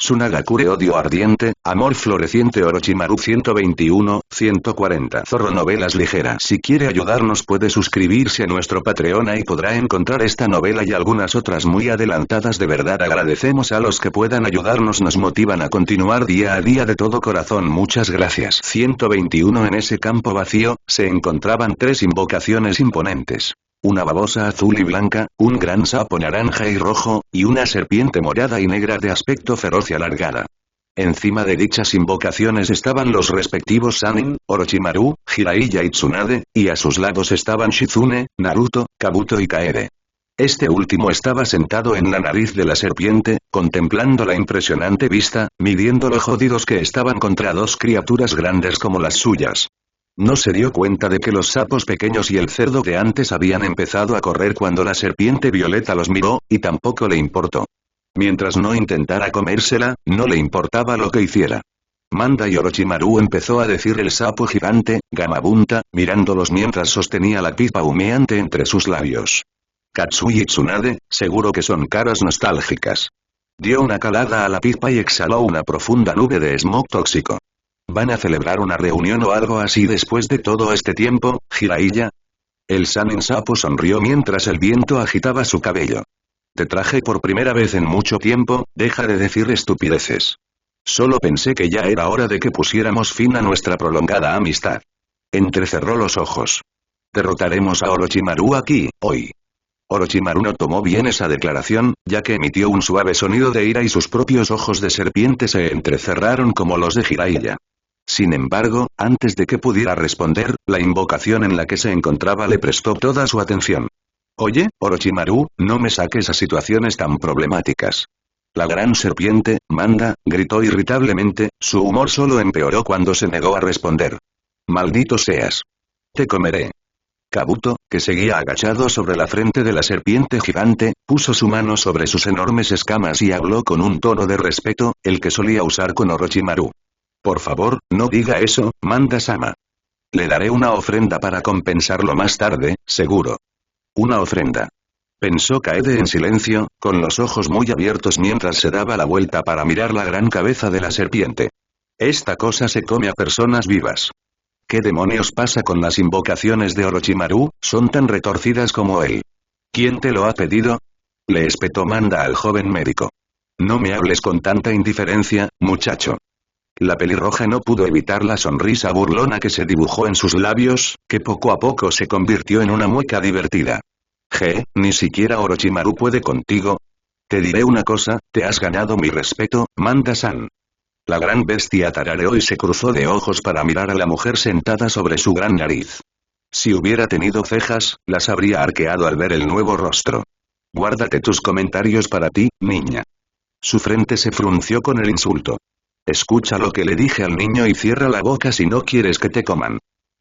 Tsunagakure odio ardiente, amor floreciente Orochimaru 121, 140 Zorro novelas ligeras. Si quiere ayudarnos puede suscribirse a nuestro Patreon, y podrá encontrar esta novela y algunas otras muy adelantadas. De verdad agradecemos a los que puedan ayudarnos, nos motivan a continuar día a día de todo corazón, muchas gracias. 121 En ese campo vacío, se encontraban tres invocaciones imponentes. Una babosa azul y blanca, un gran sapo naranja y rojo, y una serpiente morada y negra de aspecto feroz y alargada. Encima de dichas invocaciones estaban los respectivos Sannin, Orochimaru, Jiraiya y Tsunade, y a sus lados estaban Shizune, Naruto, Kabuto y Kaede. Este último estaba sentado en la nariz de la serpiente, contemplando la impresionante vista, midiendo lo jodidos que estaban contra dos criaturas grandes como las suyas. No se dio cuenta de que los sapos pequeños y el cerdo de antes habían empezado a correr cuando la serpiente violeta los miró, y tampoco le importó. Mientras no intentara comérsela, no le importaba lo que hiciera. Manda y Orochimaru, empezó a decir el sapo gigante, Gamabunta, mirándolos mientras sostenía la pipa humeante entre sus labios. Katsui y Tsunade, seguro que son caras nostálgicas. Dio una calada a la pipa y exhaló una profunda nube de smog tóxico. ¿Van a celebrar una reunión o algo así después de todo este tiempo, Jiraiya? El Sannin sapo sonrió mientras el viento agitaba su cabello. Te traje por primera vez en mucho tiempo, deja de decir estupideces. Solo pensé que ya era hora de que pusiéramos fin a nuestra prolongada amistad. Entrecerró los ojos. Derrotaremos a Orochimaru aquí, hoy. Orochimaru no tomó bien esa declaración, ya que emitió un suave sonido de ira y sus propios ojos de serpiente se entrecerraron como los de Jiraiya. Sin embargo, antes de que pudiera responder, la invocación en la que se encontraba le prestó toda su atención. Oye, Orochimaru, no me saques a situaciones tan problemáticas. La gran serpiente, Manda, gritó irritablemente, su humor solo empeoró cuando se negó a responder. Maldito seas. Te comeré. Kabuto, que seguía agachado sobre la frente de la serpiente gigante, puso su mano sobre sus enormes escamas y habló con un tono de respeto, el que solía usar con Orochimaru. Por favor, no diga eso, Manda-sama. Le daré una ofrenda para compensarlo más tarde, seguro. Una ofrenda. Pensó Kaede en silencio, con los ojos muy abiertos mientras se daba la vuelta para mirar la gran cabeza de la serpiente. Esta cosa se come a personas vivas. ¿Qué demonios pasa con las invocaciones de Orochimaru? Son tan retorcidas como él. ¿Quién te lo ha pedido? Le espetó Manda al joven médico. No me hables con tanta indiferencia, muchacho. La pelirroja no pudo evitar la sonrisa burlona que se dibujó en sus labios, que poco a poco se convirtió en una mueca divertida. Ni siquiera Orochimaru puede contigo. Te diré una cosa, te has ganado mi respeto, Manda-san. La gran bestia tarareó y se cruzó de ojos para mirar a la mujer sentada sobre su gran nariz. Si hubiera tenido cejas, las habría arqueado al ver el nuevo rostro. Guárdate tus comentarios para ti, niña. Su frente se frunció con el insulto. Escucha lo que le dije al niño y cierra la boca si no quieres que te coman.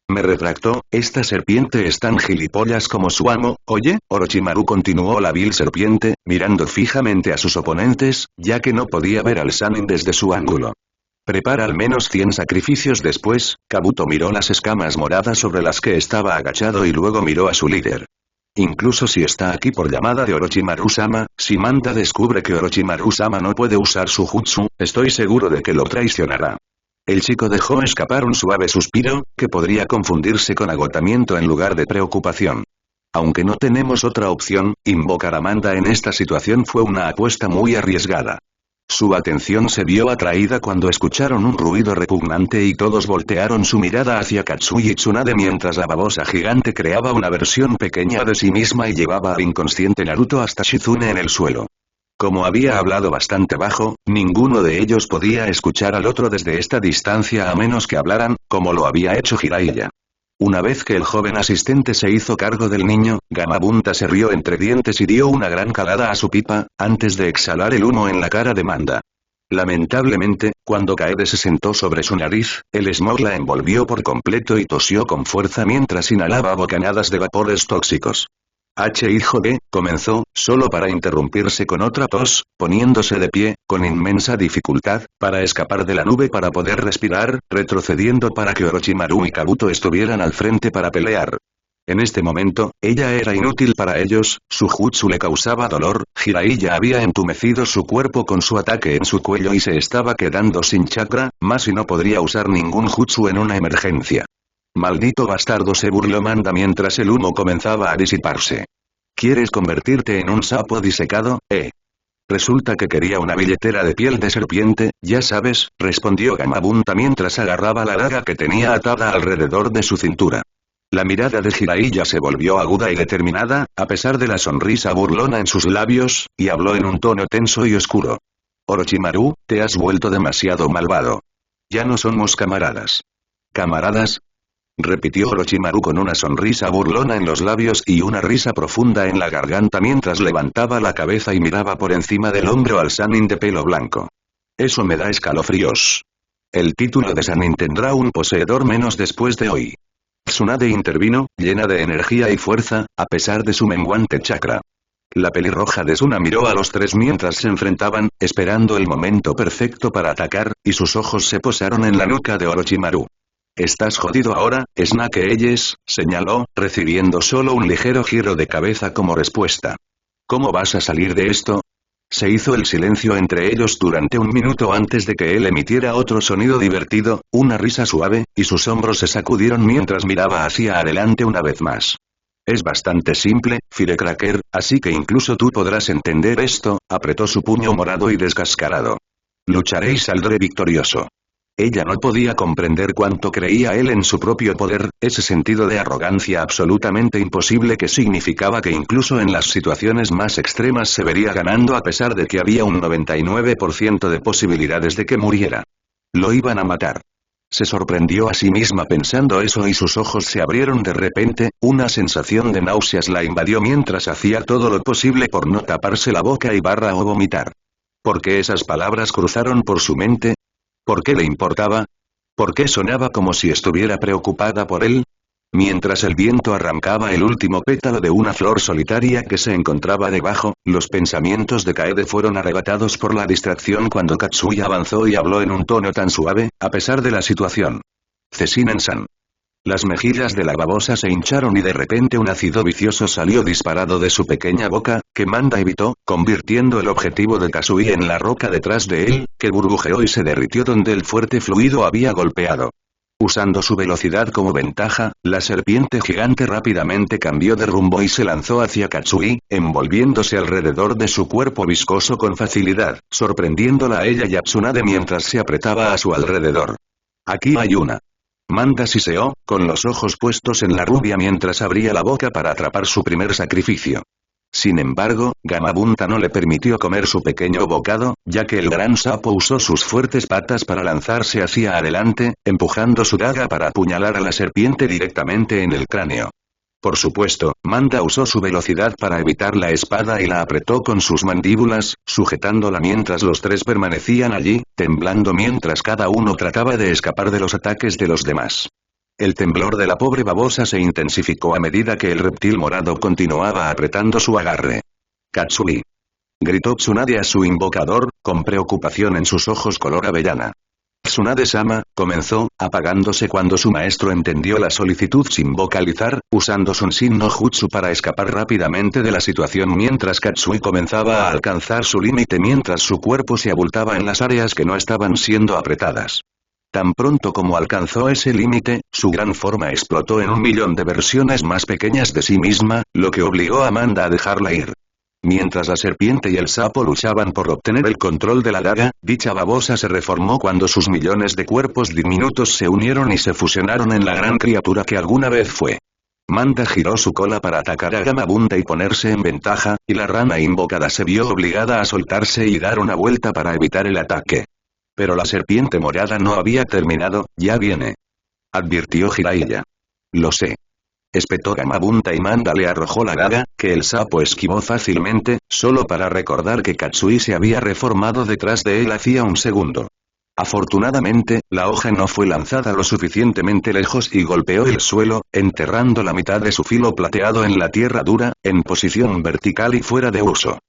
Me retractó, esta serpiente es tan gilipollas como su amo. Oye, Orochimaru, continuó la vil serpiente, mirando fijamente a sus oponentes, ya que no podía ver al Sannin desde su ángulo. Prepara al menos 100 sacrificios después. Kabuto miró las escamas moradas sobre las que estaba agachado y luego miró a su líder. Incluso si está aquí por llamada de Orochimaru-sama, si Manda descubre que Orochimaru-sama no puede usar su jutsu, estoy seguro de que lo traicionará. El chico dejó escapar un suave suspiro, que podría confundirse con agotamiento en lugar de preocupación. Aunque no tenemos otra opción, invocar a Manda en esta situación fue una apuesta muy arriesgada. Su atención se vio atraída cuando escucharon un ruido repugnante y todos voltearon su mirada hacia Katsui y Tsunade mientras la babosa gigante creaba una versión pequeña de sí misma y llevaba al inconsciente Naruto hasta Shizune en el suelo. Como había hablado bastante bajo, ninguno de ellos podía escuchar al otro desde esta distancia a menos que hablaran, como lo había hecho Jiraiya. Una vez que el joven asistente se hizo cargo del niño, Gamabunta se rió entre dientes y dio una gran calada a su pipa, antes de exhalar el humo en la cara de Manda. Lamentablemente, cuando Kaede se sentó sobre su nariz, el smog la envolvió por completo y tosió con fuerza mientras inhalaba bocanadas de vapores tóxicos. Hijo de, comenzó, solo para interrumpirse con otra tos, poniéndose de pie, con inmensa dificultad, para escapar de la nube para poder respirar, retrocediendo para que Orochimaru y Kabuto estuvieran al frente para pelear. En este momento, ella era inútil para ellos, su jutsu le causaba dolor, Jiraiya había entumecido su cuerpo con su ataque en su cuello y se estaba quedando sin chakra, más y no podría usar ningún jutsu en una emergencia. Maldito bastardo, se burló Manda mientras el humo comenzaba a disiparse. ¿Quieres convertirte en un sapo disecado, Resulta que quería una billetera de piel de serpiente, ya sabes, respondió Gamabunta mientras agarraba la daga que tenía atada alrededor de su cintura. La mirada de Jiraiya se volvió aguda y determinada, a pesar de la sonrisa burlona en sus labios, y habló en un tono tenso y oscuro. Orochimaru, te has vuelto demasiado malvado. Ya no somos camaradas. ¿Camaradas? Repitió Orochimaru con una sonrisa burlona en los labios y una risa profunda en la garganta mientras levantaba la cabeza y miraba por encima del hombro al Sannin de pelo blanco. Eso me da escalofríos. El título de Sannin tendrá un poseedor menos después de hoy. Tsunade intervino, llena de energía y fuerza, a pesar de su menguante chakra. La pelirroja de Suna miró a los tres mientras se enfrentaban, esperando el momento perfecto para atacar, y sus ojos se posaron en la nuca de Orochimaru. «Estás jodido ahora, Snake Eyes», señaló, recibiendo solo un ligero giro de cabeza como respuesta. «¿Cómo vas a salir de esto?». Se hizo el silencio entre ellos durante un minuto antes de que él emitiera otro sonido divertido, una risa suave, y sus hombros se sacudieron mientras miraba hacia adelante una vez más. «Es bastante simple, Firecracker, así que incluso tú podrás entender esto», apretó su puño morado y descascarado. «Lucharé y saldré victorioso». Ella no podía comprender cuánto creía él en su propio poder, ese sentido de arrogancia absolutamente imposible que significaba que incluso en las situaciones más extremas se vería ganando a pesar de que había un 99% de posibilidades de que muriera. Lo iban a matar. Se sorprendió a sí misma pensando eso y sus ojos se abrieron de repente, una sensación de náuseas la invadió mientras hacía todo lo posible por no taparse la boca y o vomitar. ¿Por qué esas palabras cruzaron por su mente? ¿Por qué le importaba? ¿Por qué sonaba como si estuviera preocupada por él? Mientras el viento arrancaba el último pétalo de una flor solitaria que se encontraba debajo, los pensamientos de Kaede fueron arrebatados por la distracción cuando Katsuya avanzó y habló en un tono tan suave, a pesar de la situación. Cecinen-san. Las mejillas de la babosa se hincharon y de repente un ácido vicioso salió disparado de su pequeña boca, que Manda evitó, convirtiendo el objetivo de Kasui en la roca detrás de él, que burbujeó y se derritió donde el fuerte fluido había golpeado. Usando su velocidad como ventaja, la serpiente gigante rápidamente cambió de rumbo y se lanzó hacia Katsui, envolviéndose alrededor de su cuerpo viscoso con facilidad, sorprendiéndola a ella y a Tsunade mientras se apretaba a su alrededor. «Aquí hay una». Manda siseó, con los ojos puestos en la rubia mientras abría la boca para atrapar su primer sacrificio. Sin embargo, Gamabunta no le permitió comer su pequeño bocado, ya que el gran sapo usó sus fuertes patas para lanzarse hacia adelante, empujando su daga para apuñalar a la serpiente directamente en el cráneo. Por supuesto, Manda usó su velocidad para evitar la espada y la apretó con sus mandíbulas, sujetándola mientras los tres permanecían allí, temblando mientras cada uno trataba de escapar de los ataques de los demás. El temblor de la pobre babosa se intensificó a medida que el reptil morado continuaba apretando su agarre. «Katsui», gritó Tsunade a su invocador, con preocupación en sus ojos color avellana. Tsunade-sama, comenzó, apagándose cuando su maestro entendió la solicitud sin vocalizar, usando Sonshin no Jutsu para escapar rápidamente de la situación mientras Katsui comenzaba a alcanzar su límite mientras su cuerpo se abultaba en las áreas que no estaban siendo apretadas. Tan pronto como alcanzó ese límite, su gran forma explotó en 1.000.000 de versiones más pequeñas de sí misma, lo que obligó a Amanda a dejarla ir. Mientras la serpiente y el sapo luchaban por obtener el control de la daga, dicha babosa se reformó cuando sus millones de cuerpos diminutos se unieron y se fusionaron en la gran criatura que alguna vez fue. Manda giró su cola para atacar a Gamabunta y ponerse en ventaja, y la rana invocada se vio obligada a soltarse y dar una vuelta para evitar el ataque. Pero la serpiente morada no había terminado, «Ya viene», advirtió Jiraiya. «Lo sé», espetó Gamabunta y Manda le arrojó la daga, que el sapo esquivó fácilmente, solo para recordar que Katsui se había reformado detrás de él hacía un segundo. Afortunadamente, la hoja no fue lanzada lo suficientemente lejos y golpeó el suelo, enterrando la mitad de su filo plateado en la tierra dura, en posición vertical y fuera de uso.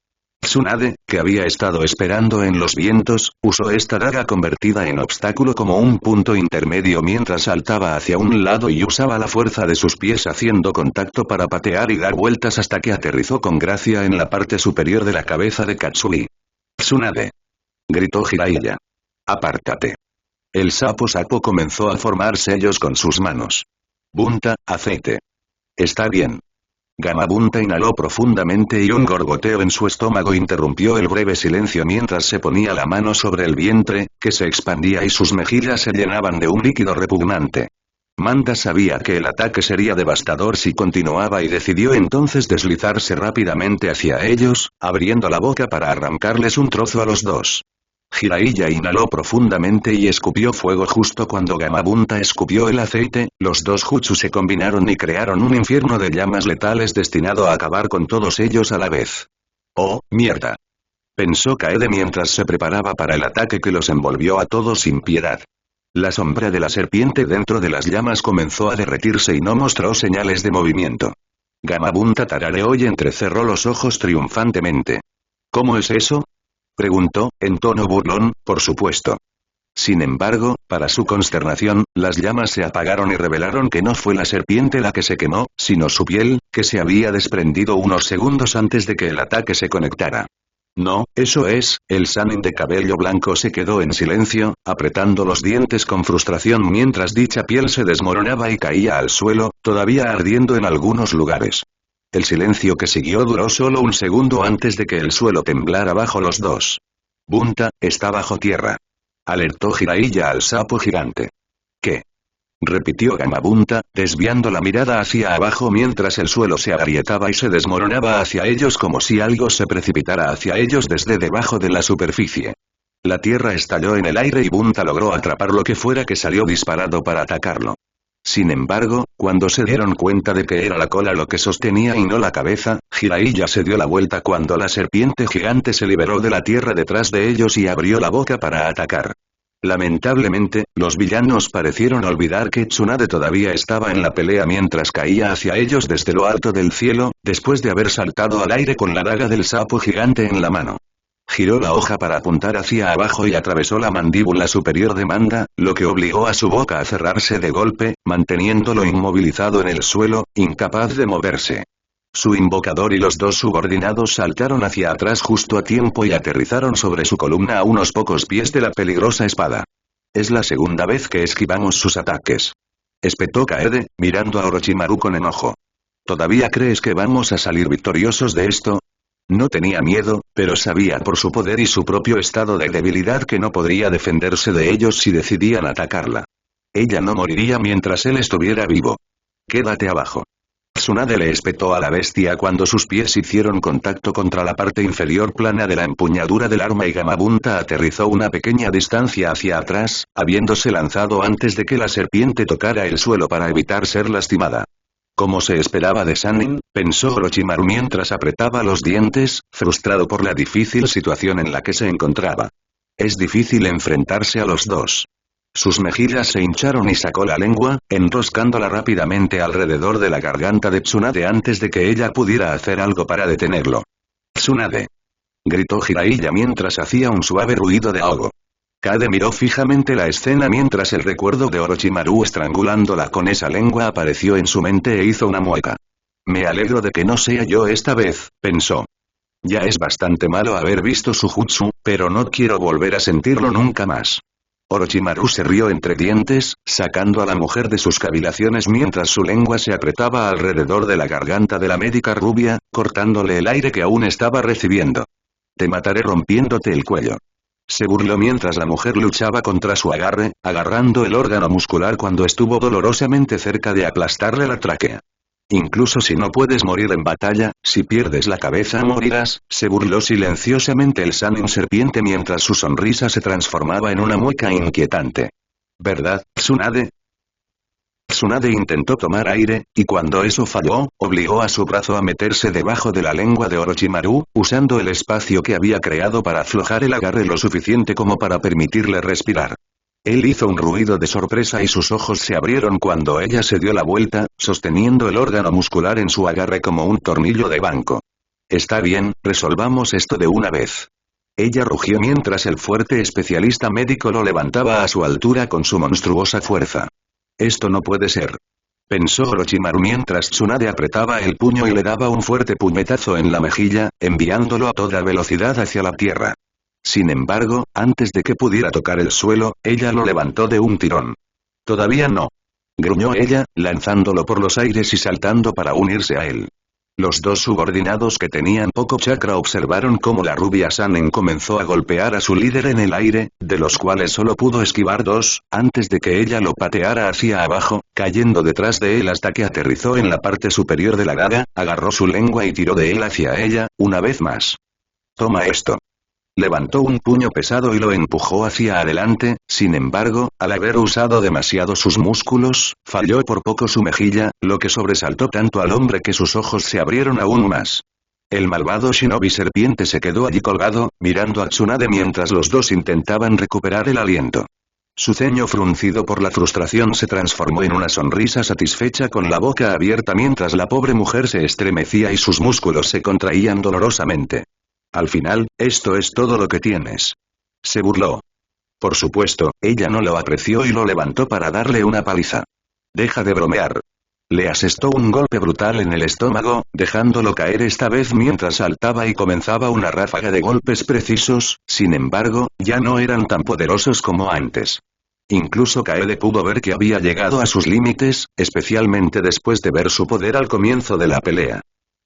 Tsunade, que había estado esperando en los vientos, usó esta daga convertida en obstáculo como un punto intermedio mientras saltaba hacia un lado y usaba la fuerza de sus pies haciendo contacto para patear y dar vueltas hasta que aterrizó con gracia en la parte superior de la cabeza de Katsui. «Tsunade», gritó Jiraiya. «Apártate». El sapo comenzó a formar sellos con sus manos. «Bunta, aceite». «Está bien». Gamabunta inhaló profundamente y un gorgoteo en su estómago interrumpió el breve silencio mientras se ponía la mano sobre el vientre, que se expandía y sus mejillas se llenaban de un líquido repugnante. Manda sabía que el ataque sería devastador si continuaba y decidió entonces deslizarse rápidamente hacia ellos, abriendo la boca para arrancarles un trozo a los dos. Jiraiya inhaló profundamente y escupió fuego justo cuando Gamabunta escupió el aceite, los dos jutsu se combinaron y crearon un infierno de llamas letales destinado a acabar con todos ellos a la vez. «Oh, mierda», pensó Kaede mientras se preparaba para el ataque que los envolvió a todos sin piedad. La sombra de la serpiente dentro de las llamas comenzó a derretirse y no mostró señales de movimiento. Gamabunta tarareó y entrecerró los ojos triunfantemente. «¿Cómo es eso?», preguntó, en tono burlón, por supuesto. Sin embargo, para su consternación, las llamas se apagaron y revelaron que no fue la serpiente la que se quemó, sino su piel, que se había desprendido unos segundos antes de que el ataque se conectara. «No, eso es», el Sannin de cabello blanco se quedó en silencio, apretando los dientes con frustración mientras dicha piel se desmoronaba y caía al suelo, todavía ardiendo en algunos lugares. El silencio que siguió duró solo un segundo antes de que el suelo temblara bajo los dos. «Bunta, está bajo tierra», alertó Jiraiya al sapo gigante. «¿Qué?», repitió Gamabunta, desviando la mirada hacia abajo mientras el suelo se agrietaba y se desmoronaba hacia ellos como si algo se precipitara hacia ellos desde debajo de la superficie. La tierra estalló en el aire y Bunta logró atrapar lo que fuera que salió disparado para atacarlo. Sin embargo, cuando se dieron cuenta de que era la cola lo que sostenía y no la cabeza, Jiraiya se dio la vuelta cuando la serpiente gigante se liberó de la tierra detrás de ellos y abrió la boca para atacar. Lamentablemente, los villanos parecieron olvidar que Tsunade todavía estaba en la pelea mientras caía hacia ellos desde lo alto del cielo, después de haber saltado al aire con la daga del sapo gigante en la mano. Giró la hoja para apuntar hacia abajo y atravesó la mandíbula superior de Manda, lo que obligó a su boca a cerrarse de golpe, manteniéndolo inmovilizado en el suelo, incapaz de moverse. Su invocador y los dos subordinados saltaron hacia atrás justo a tiempo y aterrizaron sobre su columna a unos pocos pies de la peligrosa espada. «Es la segunda vez que esquivamos sus ataques», espetó Kaede, mirando a Orochimaru con enojo. «¿Todavía crees que vamos a salir victoriosos de esto?». No tenía miedo, pero sabía por su poder y su propio estado de debilidad que no podría defenderse de ellos si decidían atacarla. Ella no moriría mientras él estuviera vivo. «Quédate abajo». Tsunade le espetó a la bestia cuando sus pies hicieron contacto contra la parte inferior plana de la empuñadura del arma y Gamabunta aterrizó una pequeña distancia hacia atrás, habiéndose lanzado antes de que la serpiente tocara el suelo para evitar ser lastimada. Como se esperaba de Sannin, pensó Orochimaru mientras apretaba los dientes, frustrado por la difícil situación en la que se encontraba. Es difícil enfrentarse a los dos. Sus mejillas se hincharon y sacó la lengua, enroscándola rápidamente alrededor de la garganta de Tsunade antes de que ella pudiera hacer algo para detenerlo. «Tsunade», gritó Jiraiya mientras hacía un suave ruido de ahogo. Kade miró fijamente la escena mientras el recuerdo de Orochimaru estrangulándola con esa lengua apareció en su mente e hizo una mueca. «Me alegro de que no sea yo esta vez», pensó. «Ya es bastante malo haber visto su jutsu, pero no quiero volver a sentirlo nunca más». Orochimaru se rió entre dientes, sacando a la mujer de sus cavilaciones mientras su lengua se apretaba alrededor de la garganta de la médica rubia, cortándole el aire que aún estaba recibiendo. «Te mataré rompiéndote el cuello». Se burló mientras la mujer luchaba contra su agarre, agarrando el órgano muscular cuando estuvo dolorosamente cerca de aplastarle la tráquea. «Incluso si no puedes morir en batalla, si pierdes la cabeza morirás», se burló silenciosamente el Sannin serpiente mientras su sonrisa se transformaba en una mueca inquietante. «¿Verdad, Tsunade?». Tsunade intentó tomar aire, y cuando eso falló, obligó a su brazo a meterse debajo de la lengua de Orochimaru, usando el espacio que había creado para aflojar el agarre lo suficiente como para permitirle respirar. Él hizo un ruido de sorpresa y sus ojos se abrieron cuando ella se dio la vuelta, sosteniendo el órgano muscular en su agarre como un tornillo de banco. Está bien, resolvamos esto de una vez. Ella rugió mientras el fuerte especialista médico lo levantaba a su altura con su monstruosa fuerza. Esto no puede ser. Pensó Orochimaru mientras Tsunade apretaba el puño y le daba un fuerte puñetazo en la mejilla, enviándolo a toda velocidad hacia la tierra. Sin embargo, antes de que pudiera tocar el suelo, ella lo levantó de un tirón. Todavía no. Gruñó ella, lanzándolo por los aires y saltando para unirse a él. Los dos subordinados que tenían poco chakra observaron cómo la rubia Sanen comenzó a golpear a su líder en el aire, de los cuales solo pudo esquivar dos, antes de que ella lo pateara hacia abajo, cayendo detrás de él hasta que aterrizó en la parte superior de la daga, agarró su lengua y tiró de él hacia ella, una vez más. Toma esto. Levantó un puño pesado y lo empujó hacia adelante, sin embargo, al haber usado demasiado sus músculos, falló por poco su mejilla, lo que sobresaltó tanto al hombre que sus ojos se abrieron aún más. El malvado shinobi serpiente se quedó allí colgado, mirando a Tsunade mientras los dos intentaban recuperar el aliento. Su ceño fruncido por la frustración se transformó en una sonrisa satisfecha con la boca abierta mientras la pobre mujer se estremecía y sus músculos se contraían dolorosamente. Al final, esto es todo lo que tienes. Se burló. Por supuesto, ella no lo apreció y lo levantó para darle una paliza. Deja de bromear. Le asestó un golpe brutal en el estómago, dejándolo caer esta vez mientras saltaba y comenzaba una ráfaga de golpes precisos, sin embargo, ya no eran tan poderosos como antes. Incluso Kaede pudo ver que había llegado a sus límites, especialmente después de ver su poder al comienzo de la pelea.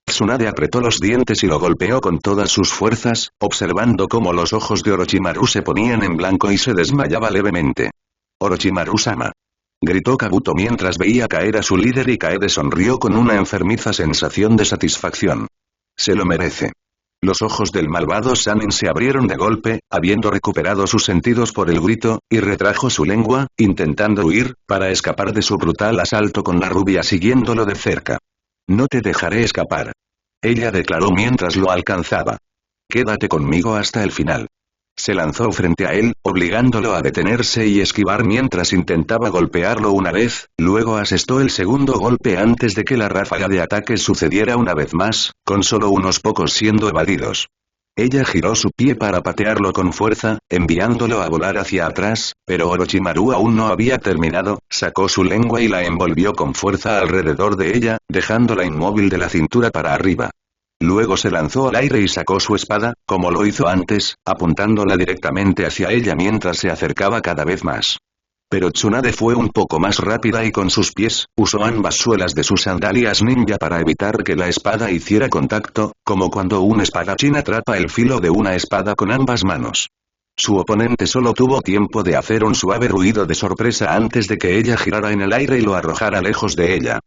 Tsunade apretó los dientes y lo golpeó con todas sus fuerzas, observando cómo los ojos de Orochimaru se ponían en blanco y se desmayaba levemente. «Orochimaru-sama», gritó Kabuto mientras veía caer a su líder y Kaede sonrió con una enfermiza sensación de satisfacción. Se lo merece. Los ojos del malvado Sanin se abrieron de golpe, habiendo recuperado sus sentidos por el grito, y retrajo su lengua, intentando huir, para escapar de su brutal asalto con la rubia siguiéndolo de cerca. «No te dejaré escapar», ella declaró mientras lo alcanzaba. «Quédate conmigo hasta el final». Se lanzó frente a él, obligándolo a detenerse y esquivar mientras intentaba golpearlo una vez, luego asestó el segundo golpe antes de que la ráfaga de ataques sucediera una vez más, con solo unos pocos siendo evadidos. Ella giró su pie para patearlo con fuerza, enviándolo a volar hacia atrás, pero Orochimaru aún no había terminado, sacó su lengua y la envolvió con fuerza alrededor de ella, dejándola inmóvil de la cintura para arriba. Luego se lanzó al aire y sacó su espada, como lo hizo antes, apuntándola directamente hacia ella mientras se acercaba cada vez más. Pero Tsunade fue un poco más rápida y con sus pies, usó ambas suelas de sus sandalias ninja para evitar que la espada hiciera contacto, como cuando un espadachín atrapa el filo de una espada con ambas manos. Su oponente solo tuvo tiempo de hacer un suave ruido de sorpresa antes de que ella girara en el aire y lo arrojara lejos de ella.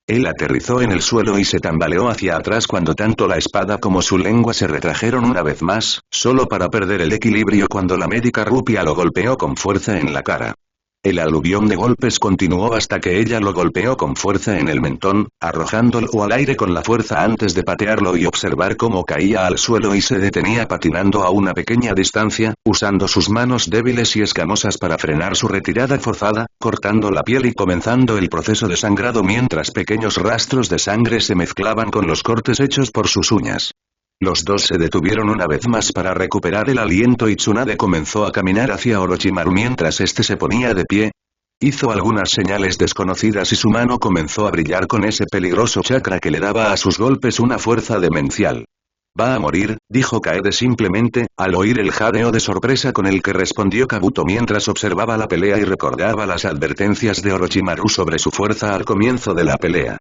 Él aterrizó en el suelo y se tambaleó hacia atrás cuando tanto la espada como su lengua se retrajeron una vez más, solo para perder el equilibrio cuando la médica rupia lo golpeó con fuerza en la cara. El aluvión de golpes continuó hasta que ella lo golpeó con fuerza en el mentón, arrojándolo al aire con la fuerza antes de patearlo y observar cómo caía al suelo y se detenía patinando a una pequeña distancia, usando sus manos débiles y escamosas para frenar su retirada forzada, cortando la piel y comenzando el proceso de sangrado mientras pequeños rastros de sangre se mezclaban con los cortes hechos por sus uñas. Los dos se detuvieron una vez más para recuperar el aliento y Tsunade comenzó a caminar hacia Orochimaru mientras este se ponía de pie. Hizo algunas señales desconocidas y su mano comenzó a brillar con ese peligroso chakra que le daba a sus golpes una fuerza demencial. «Va a morir», dijo Kaede simplemente, al oír el jadeo de sorpresa con el que respondió Kabuto mientras observaba la pelea y recordaba las advertencias de Orochimaru sobre su fuerza al comienzo de la pelea.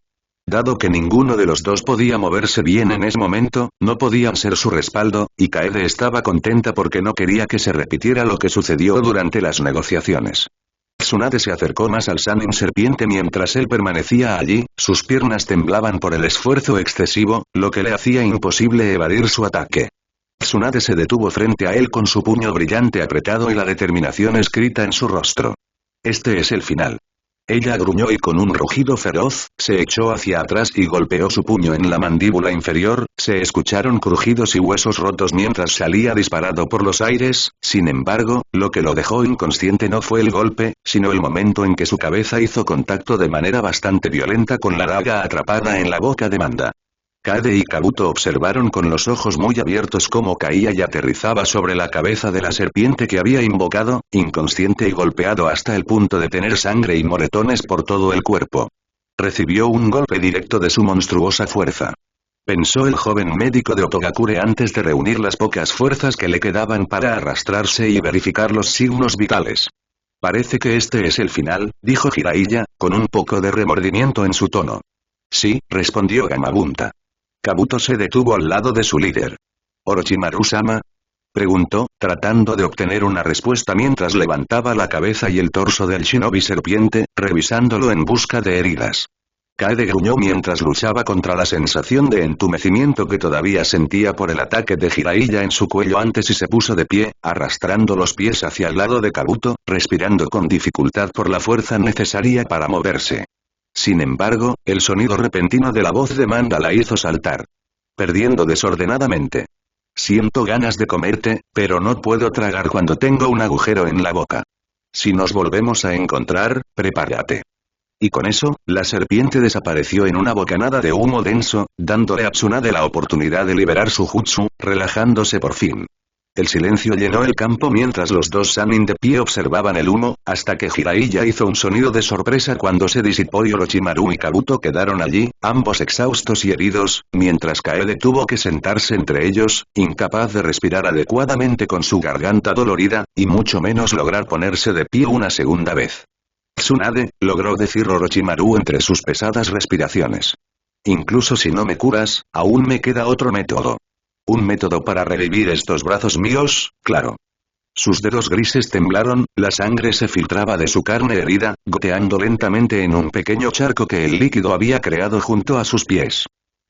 Dado que ninguno de los dos podía moverse bien en ese momento, no podían ser su respaldo, y Kaede estaba contenta porque no quería que se repitiera lo que sucedió durante las negociaciones. Tsunade se acercó más al Sanin serpiente mientras él permanecía allí, sus piernas temblaban por el esfuerzo excesivo, lo que le hacía imposible evadir su ataque. Tsunade se detuvo frente a él con su puño brillante apretado y la determinación escrita en su rostro. «Este es el final». Ella gruñó y con un rugido feroz, se echó hacia atrás y golpeó su puño en la mandíbula inferior, se escucharon crujidos y huesos rotos mientras salía disparado por los aires, sin embargo, lo que lo dejó inconsciente no fue el golpe, sino el momento en que su cabeza hizo contacto de manera bastante violenta con la daga atrapada en la boca de Manda. Kade y Kabuto observaron con los ojos muy abiertos cómo caía y aterrizaba sobre la cabeza de la serpiente que había invocado, inconsciente y golpeado hasta el punto de tener sangre y moretones por todo el cuerpo. Recibió un golpe directo de su monstruosa fuerza. Pensó el joven médico de Otogakure antes de reunir las pocas fuerzas que le quedaban para arrastrarse y verificar los signos vitales. Parece que este es el final, dijo Jiraiya, con un poco de remordimiento en su tono. Sí, respondió Gamabunta. Kabuto se detuvo al lado de su líder. ¿Orochimaru-sama? Preguntó, tratando de obtener una respuesta mientras levantaba la cabeza y el torso del shinobi serpiente, revisándolo en busca de heridas. Kade gruñó mientras luchaba contra la sensación de entumecimiento que todavía sentía por el ataque de Jiraiya en su cuello antes y se puso de pie, arrastrando los pies hacia el lado de Kabuto, respirando con dificultad por la fuerza necesaria para moverse. Sin embargo, el sonido repentino de la voz de Manda la hizo saltar. Perdiendo desordenadamente. Siento ganas de comerte, pero no puedo tragar cuando tengo un agujero en la boca. Si nos volvemos a encontrar, prepárate. Y con eso, la serpiente desapareció en una bocanada de humo denso, dándole a Tsunade la oportunidad de liberar su jutsu, relajándose por fin. El silencio llenó el campo mientras los dos Sannin de pie observaban el humo, hasta que Jiraiya hizo un sonido de sorpresa cuando se disipó y Orochimaru y Kabuto quedaron allí, ambos exhaustos y heridos, mientras Kaede tuvo que sentarse entre ellos, incapaz de respirar adecuadamente con su garganta dolorida, y mucho menos lograr ponerse de pie una segunda vez. Tsunade, logró decir Orochimaru entre sus pesadas respiraciones. Incluso si no me curas, aún me queda otro método. ¿Un método para revivir estos brazos míos? Claro. Sus dedos grises temblaron, la sangre se filtraba de su carne herida, goteando lentamente en un pequeño charco que el líquido había creado junto a sus pies.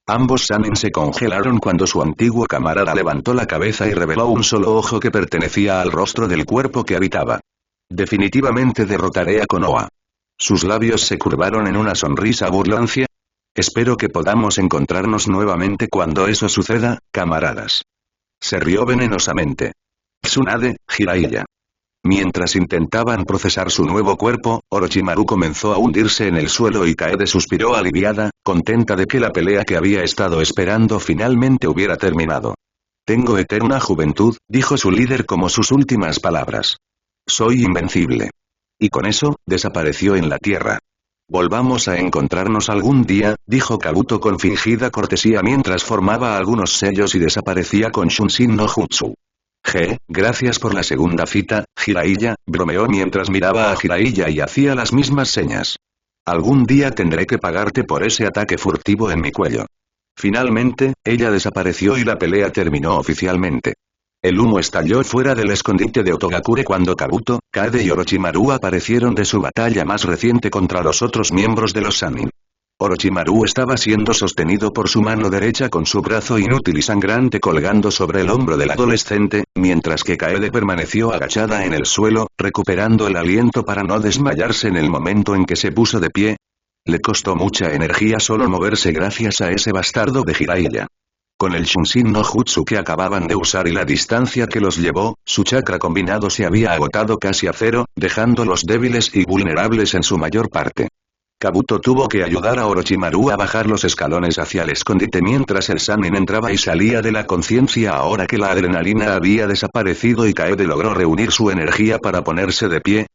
Ambos Sannin se congelaron cuando su antiguo camarada levantó la cabeza y reveló un solo ojo que pertenecía al rostro del cuerpo que habitaba. Definitivamente derrotaré a Konoha. Sus labios se curvaron en una sonrisa burlancia. Espero que podamos encontrarnos nuevamente cuando eso suceda, camaradas. Se rió venenosamente. Tsunade, Jiraiya. Mientras intentaban procesar su nuevo cuerpo, Orochimaru comenzó a hundirse en el suelo y Kaede suspiró aliviada, contenta de que la pelea que había estado esperando finalmente hubiera terminado. Tengo eterna juventud, dijo su líder como sus últimas palabras. Soy invencible. Y con eso, desapareció en la tierra. Volvamos a encontrarnos algún día, dijo Kabuto con fingida cortesía mientras formaba algunos sellos y desaparecía con Shunshin no Jutsu. Gracias por la segunda cita, Jiraiya, bromeó mientras miraba a Jiraiya y hacía las mismas señas. Algún día tendré que pagarte por ese ataque furtivo en mi cuello. Finalmente, ella desapareció y la pelea terminó oficialmente. El humo estalló fuera del escondite de Otogakure cuando Kabuto, Kade y Orochimaru aparecieron de su batalla más reciente contra los otros miembros de los Sannin. Orochimaru estaba siendo sostenido por su mano derecha con su brazo inútil y sangrante colgando sobre el hombro del adolescente, mientras que Kaede permaneció agachada en el suelo, recuperando el aliento para no desmayarse en el momento en que se puso de pie. Le costó mucha energía solo moverse gracias a ese bastardo de Jiraiya. Con el Shunshin no Jutsu que acababan de usar y la distancia que los llevó, su chakra combinado se había agotado casi a cero, dejándolos débiles y vulnerables en su mayor parte. Kabuto tuvo que ayudar a Orochimaru a bajar los escalones hacia el escondite mientras el Sannin entraba y salía de la conciencia ahora que la adrenalina había desaparecido y Kaede logró reunir su energía para ponerse de pie.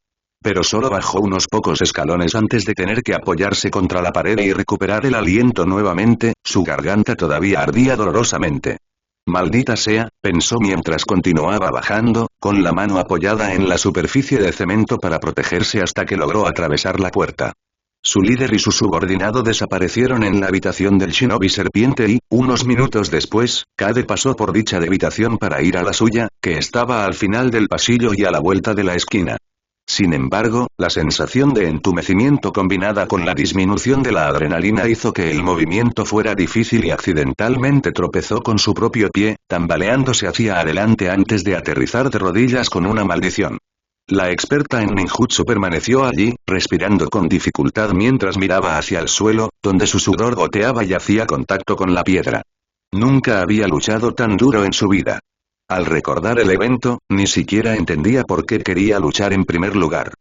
Pero solo bajó unos pocos escalones antes de tener que apoyarse contra la pared y recuperar el aliento nuevamente, su garganta todavía ardía dolorosamente. Maldita sea, pensó mientras continuaba bajando, con la mano apoyada en la superficie de cemento para protegerse hasta que logró atravesar la puerta. Su líder y su subordinado desaparecieron en la habitación del shinobi serpiente y, unos minutos después, Kade pasó por dicha habitación para ir a la suya, que estaba al final del pasillo y a la vuelta de la esquina. Sin embargo, la sensación de entumecimiento combinada con la disminución de la adrenalina hizo que el movimiento fuera difícil y accidentalmente tropezó con su propio pie, tambaleándose hacia adelante antes de aterrizar de rodillas con una maldición. La experta en ninjutsu permaneció allí, respirando con dificultad mientras miraba hacia el suelo, donde su sudor goteaba y hacía contacto con la piedra. Nunca había luchado tan duro en su vida. Al recordar el evento, ni siquiera entendía por qué quería luchar en primer lugar.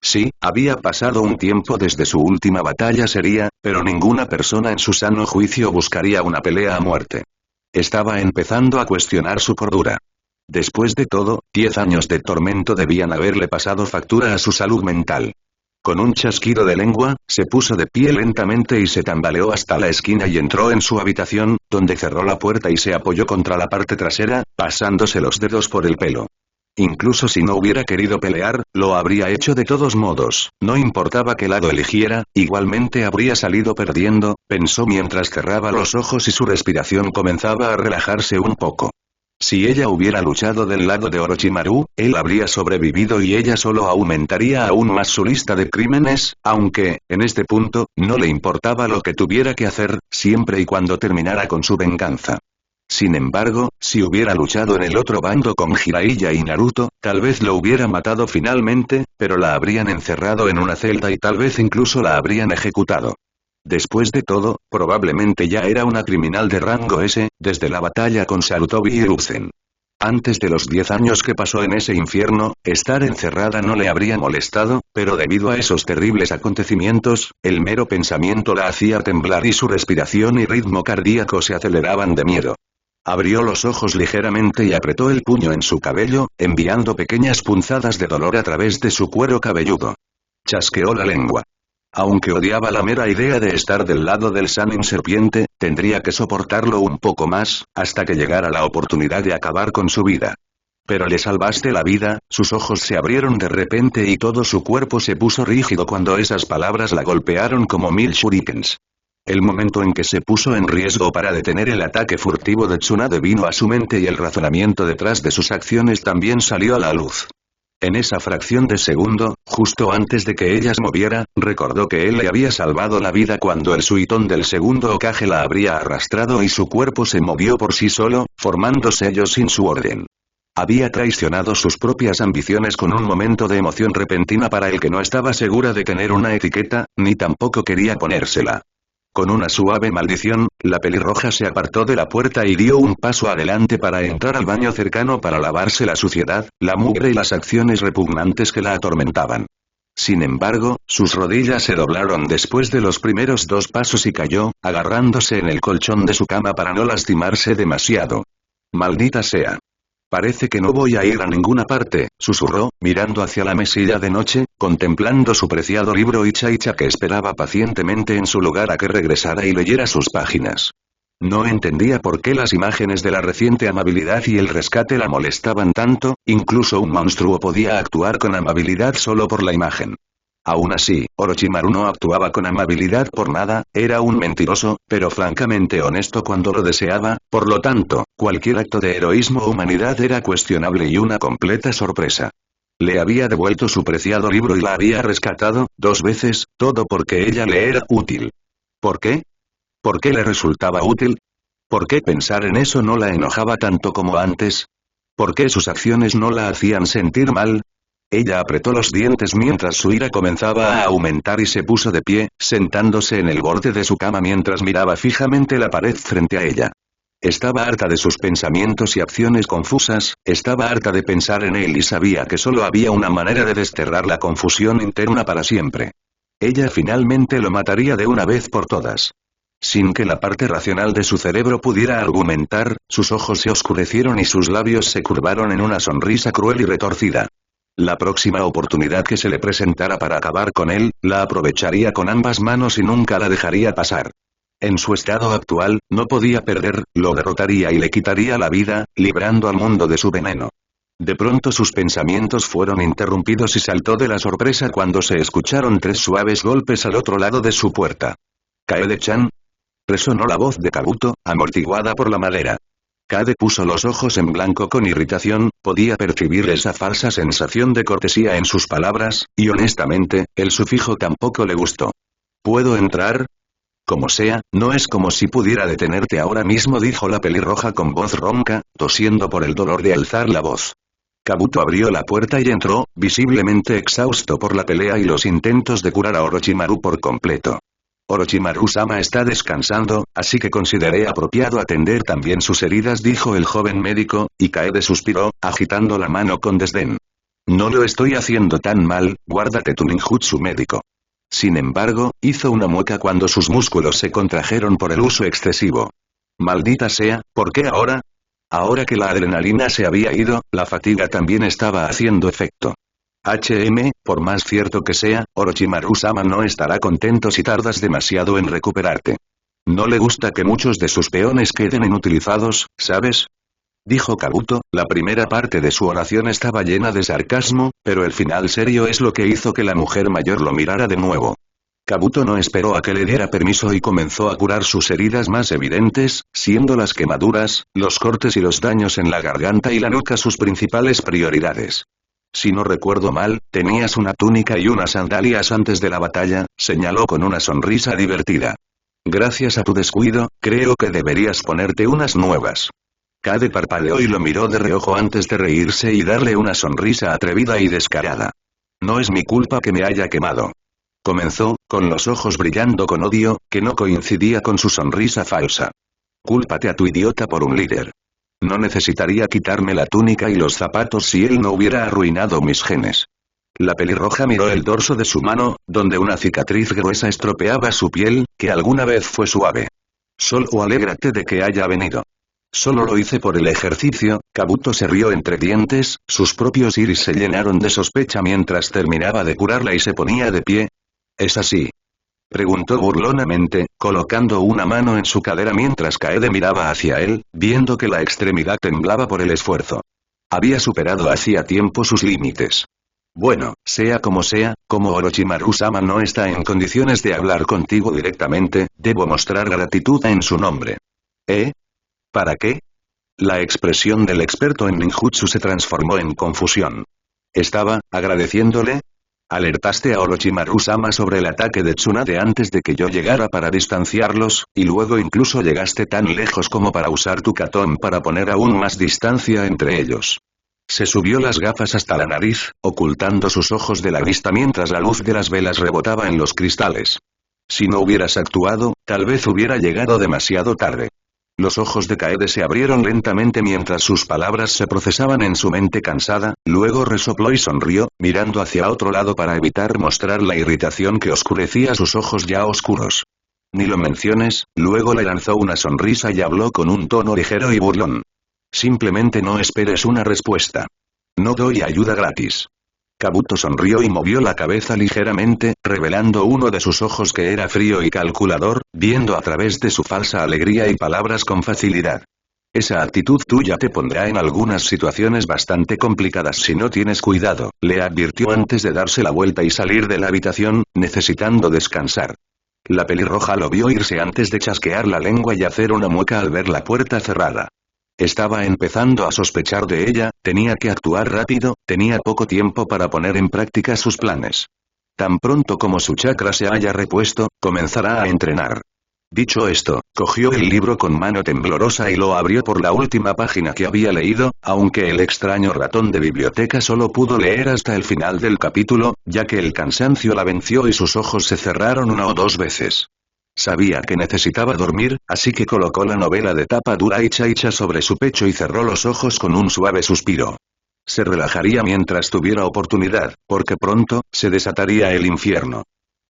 Sí, había pasado un tiempo desde su última batalla seria, Pero ninguna persona en su sano juicio buscaría una pelea a muerte. Estaba empezando a cuestionar su cordura. Después de todo, 10 años de tormento debían haberle pasado factura a su salud mental. Con un chasquido de lengua, se puso de pie lentamente y se tambaleó hasta la esquina y entró en su habitación, donde cerró la puerta y se apoyó contra la parte trasera, pasándose los dedos por el pelo. Incluso si no hubiera querido pelear, lo habría hecho de todos modos, no importaba qué lado eligiera, igualmente habría salido perdiendo, pensó mientras cerraba los ojos y su respiración comenzaba a relajarse un poco. Si ella hubiera luchado del lado de Orochimaru, él habría sobrevivido y ella solo aumentaría aún más su lista de crímenes, aunque, en este punto, no le importaba lo que tuviera que hacer, siempre y cuando terminara con su venganza. Sin embargo, si hubiera luchado en el otro bando con Jiraiya y Naruto, tal vez lo hubiera matado finalmente, pero la habrían encerrado en una celda y tal vez incluso la habrían ejecutado. Después de todo, probablemente ya era una criminal de rango S, desde la batalla con Sarutobi y Hiruzen. Antes de los 10 años que pasó en ese infierno, estar encerrada no le habría molestado, pero debido a esos terribles acontecimientos, el mero pensamiento la hacía temblar y su respiración y ritmo cardíaco se aceleraban de miedo. Abrió los ojos ligeramente y apretó el puño en su cabello, enviando pequeñas punzadas de dolor a través de su cuero cabelludo. Chasqueó la lengua. Aunque odiaba la mera idea de estar del lado del Sannin Serpiente, tendría que soportarlo un poco más, hasta que llegara la oportunidad de acabar con su vida. Pero le salvaste la vida, sus ojos se abrieron de repente y todo su cuerpo se puso rígido cuando esas palabras la golpearon como 1000 shurikens. El momento en que se puso en riesgo para detener el ataque furtivo de Tsunade vino a su mente y el razonamiento detrás de sus acciones también salió a la luz. En esa fracción de segundo, justo antes de que ella se moviera, recordó que él le había salvado la vida cuando el Suitón del segundo Hokage la habría arrastrado y su cuerpo se movió por sí solo, formando sellos sin su orden. Había traicionado sus propias ambiciones con un momento de emoción repentina para el que no estaba segura de tener una etiqueta, ni tampoco quería ponérsela. Con una suave maldición, la pelirroja se apartó de la puerta y dio un paso adelante para entrar al baño cercano para lavarse la suciedad, la mugre y las acciones repugnantes que la atormentaban. Sin embargo, sus rodillas se doblaron después de los primeros 2 pasos y cayó, agarrándose en el colchón de su cama para no lastimarse demasiado. Maldita sea. Parece que no voy a ir a ninguna parte, susurró, mirando hacia la mesilla de noche, contemplando su preciado libro Icha Icha que esperaba pacientemente en su lugar a que regresara y leyera sus páginas. No entendía por qué las imágenes de la reciente amabilidad y el rescate la molestaban tanto, incluso un monstruo podía actuar con amabilidad solo por la imagen. Aún así, Orochimaru no actuaba con amabilidad por nada, era un mentiroso, pero francamente honesto cuando lo deseaba, por lo tanto, cualquier acto de heroísmo o humanidad era cuestionable y una completa sorpresa. Le había devuelto su preciado libro y la había rescatado, 2 veces, todo porque ella le era útil. ¿Por qué? ¿Por qué le resultaba útil? ¿Por qué pensar en eso no la enojaba tanto como antes? ¿Por qué sus acciones no la hacían sentir mal? Ella apretó los dientes mientras su ira comenzaba a aumentar y se puso de pie, sentándose en el borde de su cama mientras miraba fijamente la pared frente a ella. Estaba harta de sus pensamientos y acciones confusas, estaba harta de pensar en él y sabía que solo había una manera de desterrar la confusión interna para siempre. Ella finalmente lo mataría de una vez por todas. Sin que la parte racional de su cerebro pudiera argumentar, sus ojos se oscurecieron y sus labios se curvaron en una sonrisa cruel y retorcida. La próxima oportunidad que se le presentara para acabar con él, la aprovecharía con ambas manos y nunca la dejaría pasar. En su estado actual, no podía perder, lo derrotaría y le quitaría la vida, librando al mundo de su veneno. De pronto sus pensamientos fueron interrumpidos y saltó de la sorpresa cuando se escucharon 3 suaves golpes al otro lado de su puerta. ¿Kaede-chan? Resonó la voz de Kabuto, amortiguada por la madera. Kade puso los ojos en blanco con irritación, podía percibir esa falsa sensación de cortesía en sus palabras, y honestamente, el sufijo tampoco le gustó. ¿Puedo entrar? Como sea, no es como si pudiera detenerte ahora mismo, dijo la pelirroja con voz ronca, tosiendo por el dolor de alzar la voz. Kabuto abrió la puerta y entró, visiblemente exhausto por la pelea y los intentos de curar a Orochimaru por completo. Orochimaru-sama está descansando, así que consideré apropiado atender también sus heridas, dijo el joven médico, y Kaede suspiró, agitando la mano con desdén. No lo estoy haciendo tan mal, guárdate tu ninjutsu médico. Sin embargo, hizo una mueca cuando sus músculos se contrajeron por el uso excesivo. Maldita sea, ¿por qué ahora? Ahora que la adrenalina se había ido, la fatiga también estaba haciendo efecto. Por más cierto que sea, Orochimaru-sama no estará contento si tardas demasiado en recuperarte. No le gusta que muchos de sus peones queden inutilizados, ¿sabes? Dijo Kabuto, la primera parte de su oración estaba llena de sarcasmo, pero el final serio es lo que hizo que la mujer mayor lo mirara de nuevo. Kabuto no esperó a que le diera permiso y comenzó a curar sus heridas más evidentes, siendo las quemaduras, los cortes y los daños en la garganta y la nuca sus principales prioridades. Si no recuerdo mal, tenías una túnica y unas sandalias antes de la batalla, señaló con una sonrisa divertida. Gracias a tu descuido, creo que deberías ponerte unas nuevas. Kade parpadeó y lo miró de reojo antes de reírse y darle una sonrisa atrevida y descarada. No es mi culpa que me haya quemado. Comenzó, con los ojos brillando con odio, que no coincidía con su sonrisa falsa. Cúlpate a tu idiota por un líder. No necesitaría quitarme la túnica y los zapatos si él no hubiera arruinado mis genes. La pelirroja miró el dorso de su mano, donde una cicatriz gruesa estropeaba su piel, que alguna vez fue suave. Solo alégrate de que haya venido. Solo lo hice por el ejercicio. Kabuto se rió entre dientes, sus propios iris se llenaron de sospecha mientras terminaba de curarla y se ponía de pie. ¿Es así? Preguntó burlonamente, colocando una mano en su cadera mientras Kaede miraba hacia él, viendo que la extremidad temblaba por el esfuerzo. Había superado hacía tiempo sus límites. Bueno, sea, como Orochimaru-sama no está en condiciones de hablar contigo directamente, debo mostrar gratitud en su nombre. ¿Eh? ¿Para qué? La expresión del experto en ninjutsu se transformó en confusión. ¿Estaba agradeciéndole? Alertaste a Orochimaru-sama sobre el ataque de Tsunade antes de que yo llegara para distanciarlos, y luego incluso llegaste tan lejos como para usar tu katón para poner aún más distancia entre ellos. Se subió las gafas hasta la nariz, ocultando sus ojos de la vista mientras la luz de las velas rebotaba en los cristales. Si no hubieras actuado, tal vez hubiera llegado demasiado tarde. Los ojos de Kaede se abrieron lentamente mientras sus palabras se procesaban en su mente cansada, luego resopló y sonrió, mirando hacia otro lado para evitar mostrar la irritación que oscurecía sus ojos ya oscuros. Ni lo menciones, luego le lanzó una sonrisa y habló con un tono ligero y burlón. Simplemente no esperes una respuesta. No doy ayuda gratis. Kabuto sonrió y movió la cabeza ligeramente, revelando uno de sus ojos que era frío y calculador, viendo a través de su falsa alegría y palabras con facilidad. Esa actitud tuya te pondrá en algunas situaciones bastante complicadas si no tienes cuidado, le advirtió antes de darse la vuelta y salir de la habitación, necesitando descansar. La pelirroja lo vio irse antes de chasquear la lengua y hacer una mueca al ver la puerta cerrada. Estaba empezando a sospechar de ella, tenía que actuar rápido, tenía poco tiempo para poner en práctica sus planes. Tan pronto como su chakra se haya repuesto, comenzará a entrenar. Dicho esto, cogió el libro con mano temblorosa y lo abrió por la última página que había leído, aunque el extraño ratón de biblioteca solo pudo leer hasta el final del capítulo, ya que el cansancio la venció y sus ojos se cerraron una o dos veces. Sabía que necesitaba dormir, así que colocó la novela de tapa dura hecha sobre su pecho y cerró los ojos con un suave suspiro. Se relajaría mientras tuviera oportunidad, porque pronto, se desataría el infierno.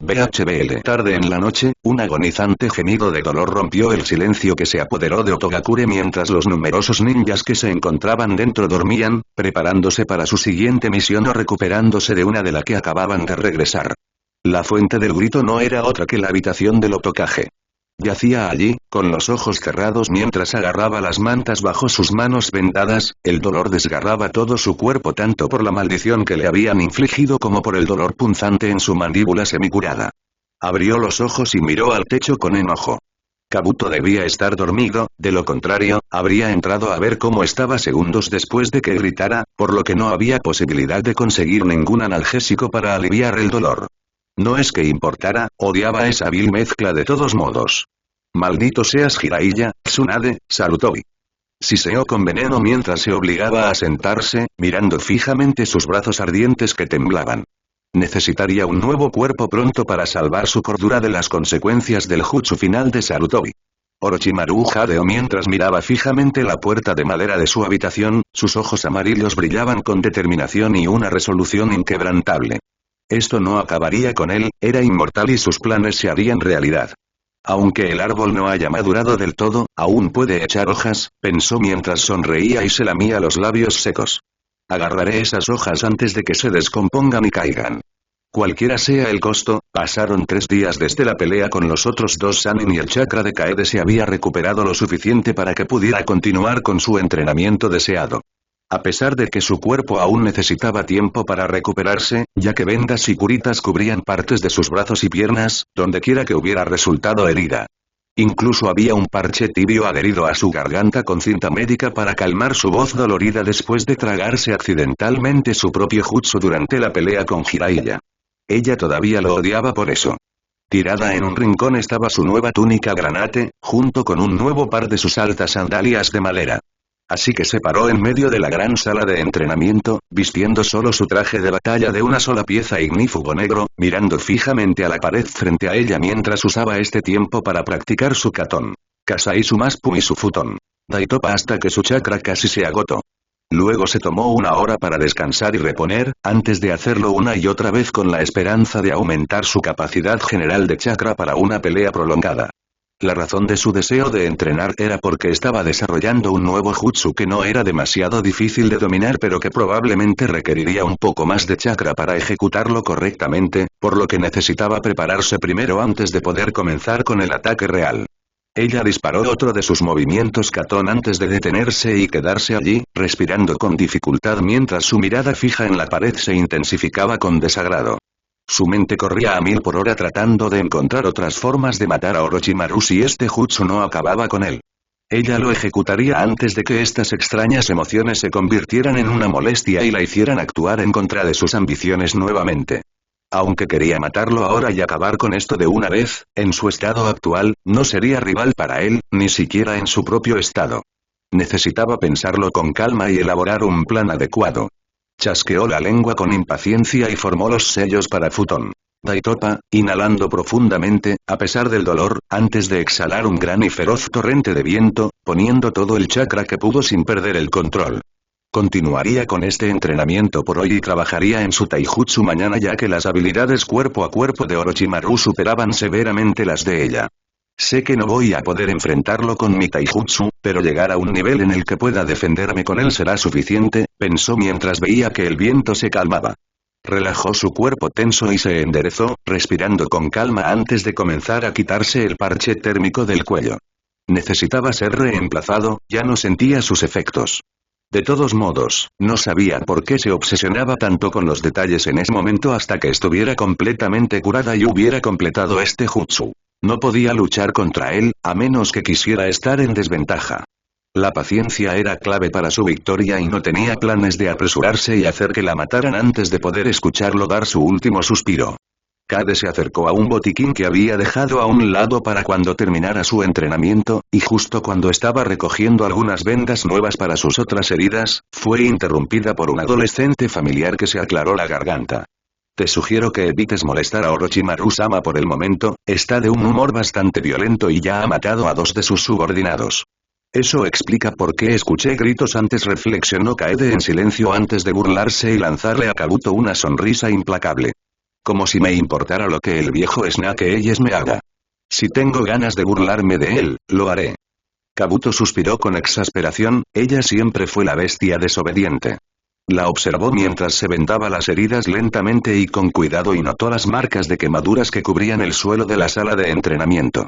BHBL. Tarde en la noche, un agonizante gemido de dolor rompió el silencio que se apoderó de Otogakure mientras los numerosos ninjas que se encontraban dentro dormían, preparándose para su siguiente misión o recuperándose de una de la que acababan de regresar. La fuente del grito no era otra que la habitación del Hokage. Yacía allí, con los ojos cerrados mientras agarraba las mantas bajo sus manos vendadas, el dolor desgarraba todo su cuerpo tanto por la maldición que le habían infligido como por el dolor punzante en su mandíbula semicurada. Abrió los ojos y miró al techo con enojo. Kabuto debía estar dormido, de lo contrario, habría entrado a ver cómo estaba segundos después de que gritara, por lo que no había posibilidad de conseguir ningún analgésico para aliviar el dolor. No es que importara, odiaba esa vil mezcla de todos modos. Maldito seas Jiraiya, Tsunade, Sarutobi. Siseó con veneno mientras se obligaba a sentarse, mirando fijamente sus brazos ardientes que temblaban. Necesitaría un nuevo cuerpo pronto para salvar su cordura de las consecuencias del jutsu final de Sarutobi. Orochimaru jadeó mientras miraba fijamente la puerta de madera de su habitación, sus ojos amarillos brillaban con determinación y una resolución inquebrantable. Esto no acabaría con él, era inmortal y sus planes se harían realidad. Aunque el árbol no haya madurado del todo, aún puede echar hojas, pensó mientras sonreía y se lamía los labios secos. Agarraré esas hojas antes de que se descompongan y caigan. Cualquiera sea el costo, pasaron 3 días desde la pelea con los otros dos Sannin y el chakra de Kaede se había recuperado lo suficiente para que pudiera continuar con su entrenamiento deseado. A pesar de que su cuerpo aún necesitaba tiempo para recuperarse, ya que vendas y curitas cubrían partes de sus brazos y piernas, dondequiera que hubiera resultado herida. Incluso había un parche tibio adherido a su garganta con cinta médica para calmar su voz dolorida después de tragarse accidentalmente su propio jutsu durante la pelea con Jiraiya. Ella todavía lo odiaba por eso. Tirada en un rincón estaba su nueva túnica granate, junto con un nuevo par de sus altas sandalias de madera. Así que se paró en medio de la gran sala de entrenamiento, vistiendo solo su traje de batalla de una sola pieza ignífugo negro, mirando fijamente a la pared frente a ella mientras usaba este tiempo para practicar su katón. Kasai su maspu y su futón. Daitopa hasta que su chakra casi se agotó. Luego se tomó una hora para descansar y reponer, antes de hacerlo una y otra vez con la esperanza de aumentar su capacidad general de chakra para una pelea prolongada. La razón de su deseo de entrenar era porque estaba desarrollando un nuevo jutsu que no era demasiado difícil de dominar pero que probablemente requeriría un poco más de chakra para ejecutarlo correctamente, por lo que necesitaba prepararse primero antes de poder comenzar con el ataque real. Ella disparó otro de sus movimientos katón antes de detenerse y quedarse allí, respirando con dificultad mientras su mirada fija en la pared se intensificaba con desagrado. Su mente corría a 1000 por hora tratando de encontrar otras formas de matar a Orochimaru si este jutsu no acababa con él. Ella lo ejecutaría antes de que estas extrañas emociones se convirtieran en una molestia y la hicieran actuar en contra de sus ambiciones nuevamente. Aunque quería matarlo ahora y acabar con esto de una vez, en su estado actual, no sería rival para él, ni siquiera en su propio estado. Necesitaba pensarlo con calma y elaborar un plan adecuado. Chasqueó la lengua con impaciencia y formó los sellos para futón. Daitopa, inhalando profundamente, a pesar del dolor, antes de exhalar un gran y feroz torrente de viento, poniendo todo el chakra que pudo sin perder el control. Continuaría con este entrenamiento por hoy y trabajaría en su taijutsu mañana ya que las habilidades cuerpo a cuerpo de Orochimaru superaban severamente las de ella. Sé que no voy a poder enfrentarlo con mi taijutsu, pero llegar a un nivel en el que pueda defenderme con él será suficiente, pensó mientras veía que el viento se calmaba. Relajó su cuerpo tenso y se enderezó, respirando con calma antes de comenzar a quitarse el parche térmico del cuello. Necesitaba ser reemplazado, ya no sentía sus efectos. De todos modos, no sabía por qué se obsesionaba tanto con los detalles en ese momento hasta que estuviera completamente curada y hubiera completado este jutsu. No podía luchar contra él, a menos que quisiera estar en desventaja. La paciencia era clave para su victoria y no tenía planes de apresurarse y hacer que la mataran antes de poder escucharlo dar su último suspiro. Kaede se acercó a un botiquín que había dejado a un lado para cuando terminara su entrenamiento, y justo cuando estaba recogiendo algunas vendas nuevas para sus otras heridas, fue interrumpida por un adolescente familiar que se aclaró la garganta. Te sugiero que evites molestar a Orochimaru-sama por el momento, está de un humor bastante violento y ya ha matado a 2 de sus subordinados. Eso explica por qué escuché gritos antes, reflexionó Kaede en silencio antes de burlarse y lanzarle a Kabuto una sonrisa implacable. Como si me importara lo que el viejo Snake Eyes me haga. Si tengo ganas de burlarme de él, lo haré. Kabuto suspiró con exasperación, ella siempre fue la bestia desobediente. La observó mientras se vendaba las heridas lentamente y con cuidado y notó las marcas de quemaduras que cubrían el suelo de la sala de entrenamiento.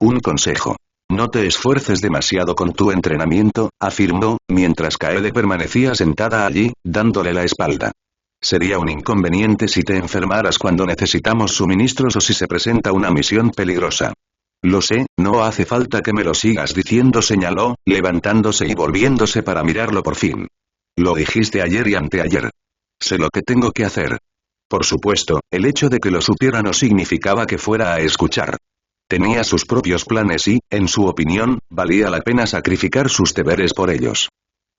Un consejo. No te esfuerces demasiado con tu entrenamiento, afirmó, mientras Kaede permanecía sentada allí, dándole la espalda. Sería un inconveniente si te enfermaras cuando necesitamos suministros o si se presenta una misión peligrosa. Lo sé, no hace falta que me lo sigas diciendo, señaló, levantándose y volviéndose para mirarlo por fin. Lo dijiste ayer y anteayer. Sé lo que tengo que hacer. Por supuesto, el hecho de que lo supiera no significaba que fuera a escuchar. Tenía sus propios planes y, en su opinión, valía la pena sacrificar sus deberes por ellos.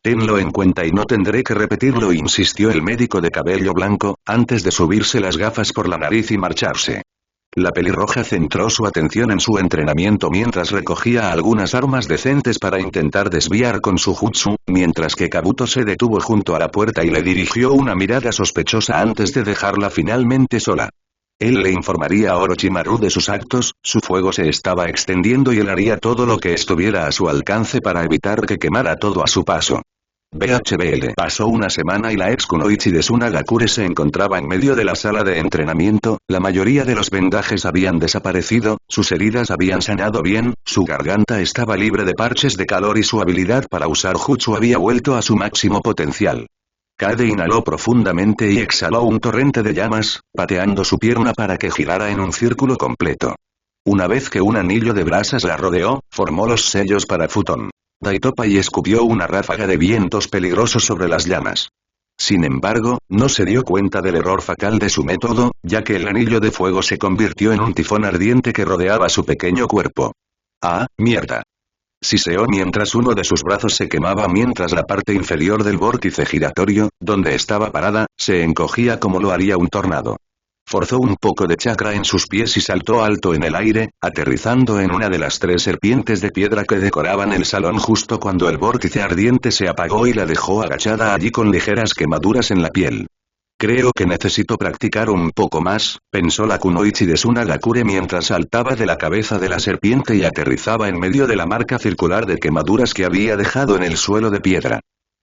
Tenlo en cuenta y no tendré que repetirlo, insistió el médico de cabello blanco, antes de subirse las gafas por la nariz y marcharse. La pelirroja centró su atención en su entrenamiento mientras recogía algunas armas decentes para intentar desviar con su jutsu, mientras que Kabuto se detuvo junto a la puerta y le dirigió una mirada sospechosa antes de dejarla finalmente sola. Él le informaría a Orochimaru de sus actos, su fuego se estaba extendiendo y él haría todo lo que estuviera a su alcance para evitar que quemara todo a su paso. BHBL. Pasó una semana y la ex kunoichi de Tsunagakure se encontraba en medio de la sala de entrenamiento, la mayoría de los vendajes habían desaparecido, sus heridas habían sanado bien, su garganta estaba libre de parches de calor y su habilidad para usar jutsu había vuelto a su máximo potencial. Kade inhaló profundamente y exhaló un torrente de llamas, pateando su pierna para que girara en un círculo completo. Una vez que un anillo de brasas la rodeó, formó los sellos para Futon. Daitopa y escupió una ráfaga de vientos peligrosos sobre las llamas. Sin embargo, no se dio cuenta del error fatal de su método, ya que el anillo de fuego se convirtió en un tifón ardiente que rodeaba su pequeño cuerpo. ¡Ah, mierda! Siseó mientras uno de sus brazos se quemaba mientras la parte inferior del vórtice giratorio, donde estaba parada, se encogía como lo haría un tornado. Forzó un poco de chakra en sus pies y saltó alto en el aire, aterrizando en una de las 3 serpientes de piedra que decoraban el salón justo cuando el vórtice ardiente se apagó y la dejó agachada allí con ligeras quemaduras en la piel. Creo que necesito practicar un poco más, pensó la kunoichi de Tsunagakure mientras saltaba de la cabeza de la serpiente y aterrizaba en medio de la marca circular de quemaduras que había dejado en el suelo de piedra.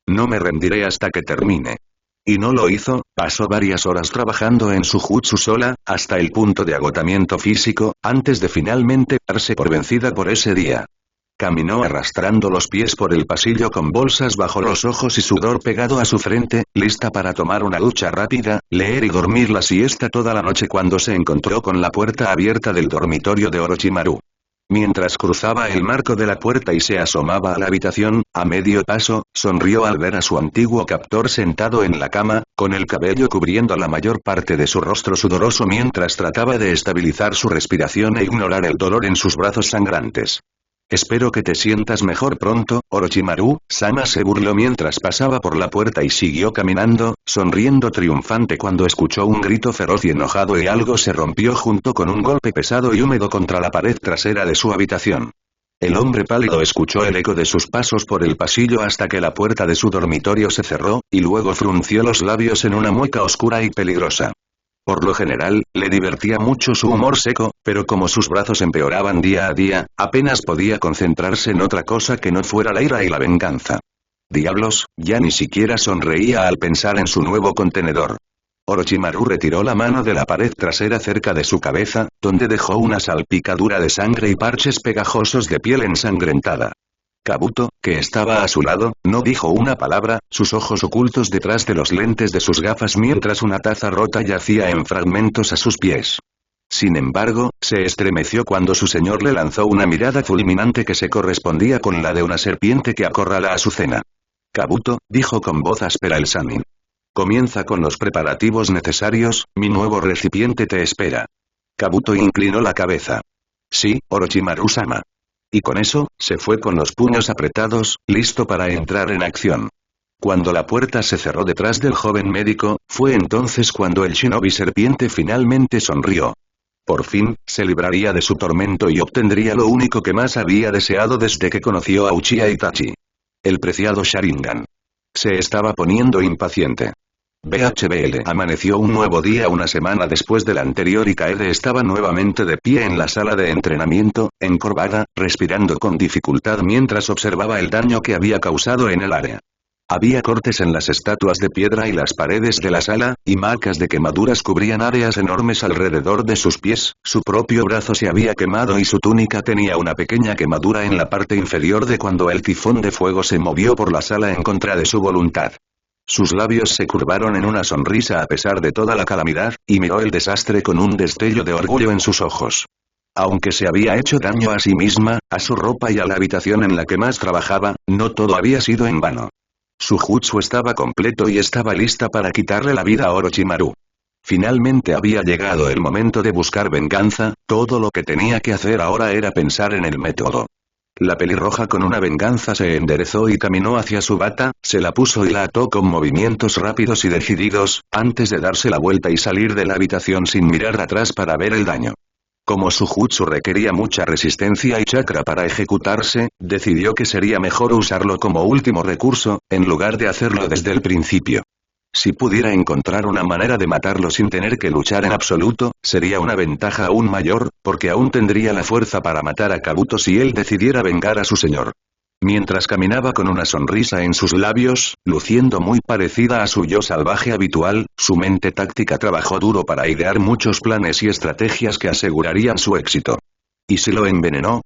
No me rendiré hasta que termine. Y no lo hizo, pasó varias horas trabajando en su jutsu sola, hasta el punto de agotamiento físico, antes de finalmente darse por vencida por ese día. Caminó arrastrando los pies por el pasillo con bolsas bajo los ojos y sudor pegado a su frente, lista para tomar una ducha rápida, leer y dormir la siesta toda la noche cuando se encontró con la puerta abierta del dormitorio de Orochimaru. Mientras cruzaba el marco de la puerta y se asomaba a la habitación, a medio paso, sonrió al ver a su antiguo captor sentado en la cama, con el cabello cubriendo la mayor parte de su rostro sudoroso mientras trataba de estabilizar su respiración e ignorar el dolor en sus brazos sangrantes. Espero que te sientas mejor pronto, Orochimaru-sama se burló mientras pasaba por la puerta y siguió caminando, sonriendo triunfante cuando escuchó un grito feroz y enojado y algo se rompió junto con un golpe pesado y húmedo contra la pared trasera de su habitación. El hombre pálido escuchó el eco de sus pasos por el pasillo hasta que la puerta de su dormitorio se cerró, y luego frunció los labios en una mueca oscura y peligrosa. Por lo general, le divertía mucho su humor seco, pero como sus brazos empeoraban día a día, apenas podía concentrarse en otra cosa que no fuera la ira y la venganza. Diablos, ya ni siquiera sonreía al pensar en su nuevo contenedor. Orochimaru retiró la mano de la pared trasera cerca de su cabeza, donde dejó una salpicadura de sangre y parches pegajosos de piel ensangrentada. Kabuto, que estaba a su lado, no dijo una palabra, sus ojos ocultos detrás de los lentes de sus gafas mientras una taza rota yacía en fragmentos a sus pies. Sin embargo, se estremeció cuando su señor le lanzó una mirada fulminante que se correspondía con la de una serpiente que acorrala a su cena. Kabuto, dijo con voz áspera el Sannin. Comienza con los preparativos necesarios, mi nuevo recipiente te espera. Kabuto inclinó la cabeza. Sí, Orochimaru-sama. Y con eso, se fue con los puños apretados, listo para entrar en acción. Cuando la puerta se cerró detrás del joven médico, fue entonces cuando el shinobi serpiente finalmente sonrió. Por fin, se libraría de su tormento y obtendría lo único que más había deseado desde que conoció a Uchiha Itachi. El preciado Sharingan. Se estaba poniendo impaciente. BHBL. Amaneció un nuevo día una semana después del anterior y Kaede estaba nuevamente de pie en la sala de entrenamiento, encorvada, respirando con dificultad mientras observaba el daño que había causado en el área. Había cortes en las estatuas de piedra y las paredes de la sala, y marcas de quemaduras cubrían áreas enormes alrededor de sus pies, su propio brazo se había quemado y su túnica tenía una pequeña quemadura en la parte inferior de cuando el tifón de fuego se movió por la sala en contra de su voluntad. Sus labios se curvaron en una sonrisa a pesar de toda la calamidad, y miró el desastre con un destello de orgullo en sus ojos. Aunque se había hecho daño a sí misma, a su ropa y a la habitación en la que más trabajaba, no todo había sido en vano. Su jutsu estaba completo y estaba lista para quitarle la vida a Orochimaru. Finalmente había llegado el momento de buscar venganza, todo lo que tenía que hacer ahora era pensar en el método. La pelirroja con una venganza se enderezó y caminó hacia su bata, se la puso y la ató con movimientos rápidos y decididos, antes de darse la vuelta y salir de la habitación sin mirar atrás para ver el daño. Como su jutsu requería mucha resistencia y chakra para ejecutarse, decidió que sería mejor usarlo como último recurso, en lugar de hacerlo desde el principio. Si pudiera encontrar una manera de matarlo sin tener que luchar en absoluto, sería una ventaja aún mayor, porque aún tendría la fuerza para matar a Kabuto si él decidiera vengar a su señor. Mientras caminaba con una sonrisa en sus labios, luciendo muy parecida a su yo salvaje habitual, su mente táctica trabajó duro para idear muchos planes y estrategias que asegurarían su éxito. ¿Y si lo envenenó?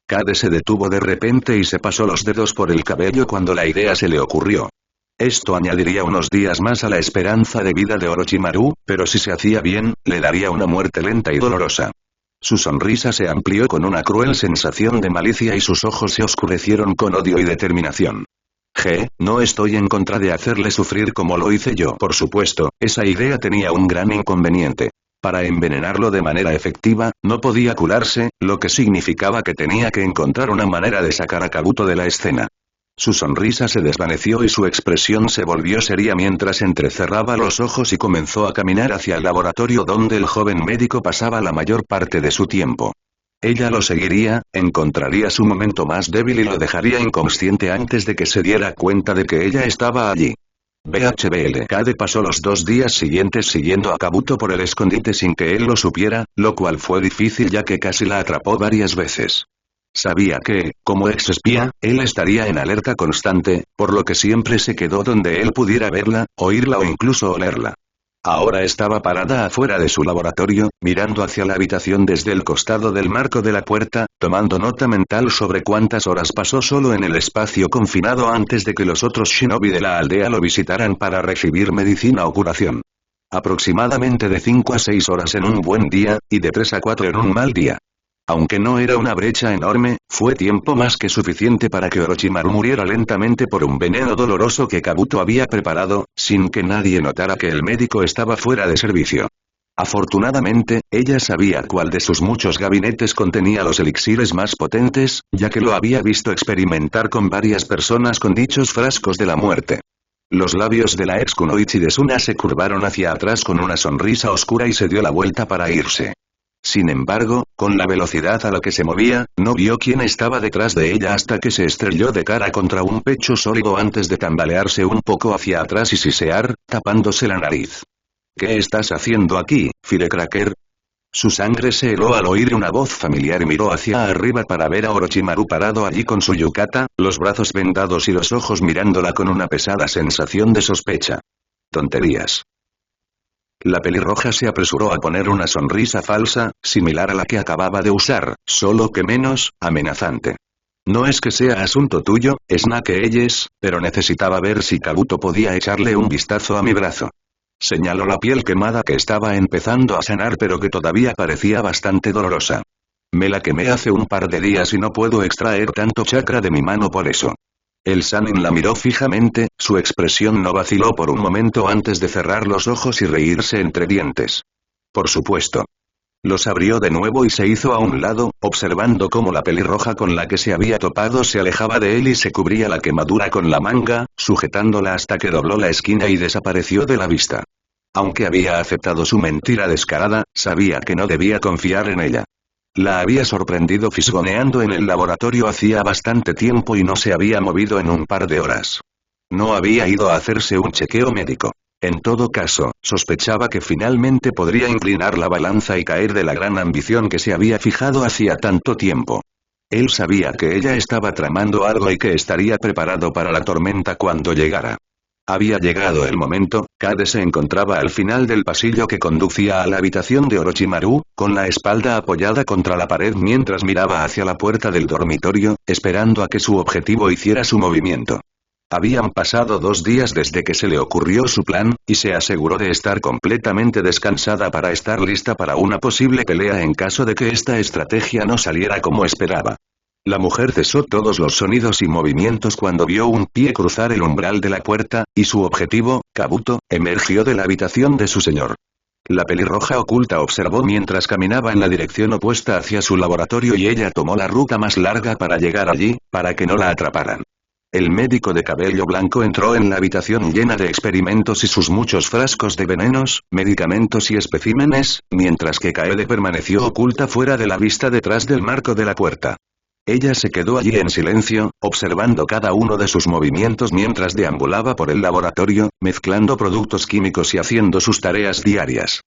Kade se detuvo de repente y se pasó los dedos por el cabello cuando la idea se le ocurrió. Esto añadiría unos días más a la esperanza de vida de Orochimaru, pero si se hacía bien, le daría una muerte lenta y dolorosa. Su sonrisa se amplió con una cruel sensación de malicia y sus ojos se oscurecieron con odio y determinación. No estoy en contra de hacerle sufrir como lo hice yo. Por supuesto, esa idea tenía un gran inconveniente. Para envenenarlo de manera efectiva, no podía curarse, lo que significaba que tenía que encontrar una manera de sacar a Kabuto de la escena. Su sonrisa se desvaneció y su expresión se volvió seria mientras entrecerraba los ojos y comenzó a caminar hacia el laboratorio donde el joven médico pasaba la mayor parte de su tiempo. Ella lo seguiría, encontraría su momento más débil y lo dejaría inconsciente antes de que se diera cuenta de que ella estaba allí. BHBL. Kade pasó los 2 días siguientes siguiendo a Kabuto por el escondite sin que él lo supiera, lo cual fue difícil ya que casi la atrapó varias veces. Sabía que, como ex espía, él estaría en alerta constante, por lo que siempre se quedó donde él pudiera verla, oírla o incluso olerla. Ahora estaba parada afuera de su laboratorio, mirando hacia la habitación desde el costado del marco de la puerta, tomando nota mental sobre cuántas horas pasó solo en el espacio confinado antes de que los otros shinobi de la aldea lo visitaran para recibir medicina o curación. Aproximadamente de 5 a 6 horas en un buen día, y de 3 a 4 en un mal día. Aunque no era una brecha enorme, fue tiempo más que suficiente para que Orochimaru muriera lentamente por un veneno doloroso que Kabuto había preparado, sin que nadie notara que el médico estaba fuera de servicio. Afortunadamente, ella sabía cuál de sus muchos gabinetes contenía los elixires más potentes, ya que lo había visto experimentar con varias personas con dichos frascos de la muerte. Los labios de la ex kunoichi de Suna se curvaron hacia atrás con una sonrisa oscura y se dio la vuelta para irse. Sin embargo, con la velocidad a la que se movía, no vio quién estaba detrás de ella hasta que se estrelló de cara contra un pecho sólido antes de tambalearse un poco hacia atrás y sisear, tapándose la nariz. ¿Qué estás haciendo aquí, Firecracker? Su sangre se heló al oír una voz familiar y miró hacia arriba para ver a Orochimaru parado allí con su yukata, los brazos vendados y los ojos mirándola con una pesada sensación de sospecha. Tonterías. La pelirroja se apresuró a poner una sonrisa falsa, similar a la que acababa de usar, solo que menos amenazante. No es que sea asunto tuyo, Snake Eyes, pero necesitaba ver si Kabuto podía echarle un vistazo a mi brazo. Señaló la piel quemada que estaba empezando a sanar pero que todavía parecía bastante dolorosa. Me la quemé hace un par de días y no puedo extraer tanto chakra de mi mano por eso. El Sannin la miró fijamente, su expresión no vaciló por un momento antes de cerrar los ojos y reírse entre dientes. Por supuesto. Los abrió de nuevo y se hizo a un lado, observando cómo la pelirroja con la que se había topado se alejaba de él y se cubría la quemadura con la manga, sujetándola hasta que dobló la esquina y desapareció de la vista. Aunque había aceptado su mentira descarada, sabía que no debía confiar en ella. La había sorprendido fisgoneando en el laboratorio hacía bastante tiempo y no se había movido en un par de horas. No había ido a hacerse un chequeo médico. En todo caso, sospechaba que finalmente podría inclinar la balanza y caer de la gran ambición que se había fijado hacía tanto tiempo. Él sabía que ella estaba tramando algo y que estaría preparado para la tormenta cuando llegara. Había llegado el momento. Kade se encontraba al final del pasillo que conducía a la habitación de Orochimaru, con la espalda apoyada contra la pared mientras miraba hacia la puerta del dormitorio, esperando a que su objetivo hiciera su movimiento. Habían pasado 2 días desde que se le ocurrió su plan, y se aseguró de estar completamente descansada para estar lista para una posible pelea en caso de que esta estrategia no saliera como esperaba. La mujer cesó todos los sonidos y movimientos cuando vio un pie cruzar el umbral de la puerta, y su objetivo, Kabuto, emergió de la habitación de su señor. La pelirroja oculta observó mientras caminaba en la dirección opuesta hacia su laboratorio y ella tomó la ruta más larga para llegar allí, para que no la atraparan. El médico de cabello blanco entró en la habitación llena de experimentos y sus muchos frascos de venenos, medicamentos y especímenes, mientras que Kaede permaneció oculta fuera de la vista detrás del marco de la puerta. Ella se quedó allí en silencio, observando cada uno de sus movimientos mientras deambulaba por el laboratorio, mezclando productos químicos y haciendo sus tareas diarias.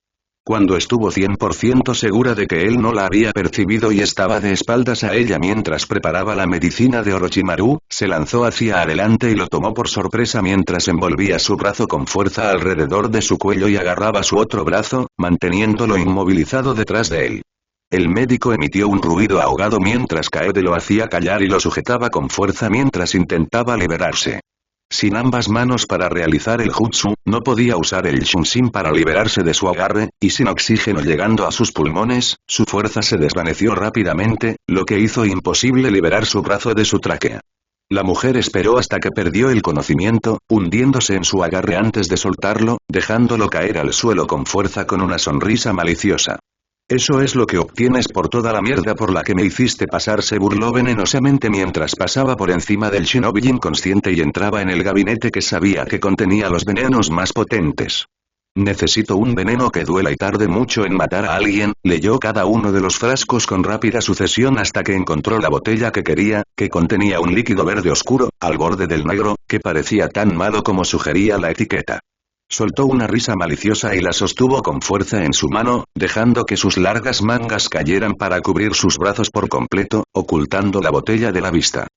Cuando estuvo 100% segura de que él no la había percibido y estaba de espaldas a ella mientras preparaba la medicina de Orochimaru, se lanzó hacia adelante y lo tomó por sorpresa mientras envolvía su brazo con fuerza alrededor de su cuello y agarraba su otro brazo, manteniéndolo inmovilizado detrás de él. El médico emitió un ruido ahogado mientras Kaede lo hacía callar y lo sujetaba con fuerza mientras intentaba liberarse. Sin ambas manos para realizar el jutsu, no podía usar el shunshin para liberarse de su agarre, y sin oxígeno llegando a sus pulmones, su fuerza se desvaneció rápidamente, lo que hizo imposible liberar su brazo de su tráquea. La mujer esperó hasta que perdió el conocimiento, hundiéndose en su agarre antes de soltarlo, dejándolo caer al suelo con fuerza con una sonrisa maliciosa. Eso es lo que obtienes por toda la mierda por la que me hiciste pasar, se burló venenosamente mientras pasaba por encima del shinobi inconsciente y entraba en el gabinete que sabía que contenía los venenos más potentes. Necesito un veneno que duela y tarde mucho en matar a alguien, leyó cada uno de los frascos con rápida sucesión hasta que encontró la botella que quería, que contenía un líquido verde oscuro, al borde del negro, que parecía tan malo como sugería la etiqueta. Soltó una risa maliciosa y la sostuvo con fuerza en su mano, dejando que sus largas mangas cayeran para cubrir sus brazos por completo, ocultando la botella de la vista.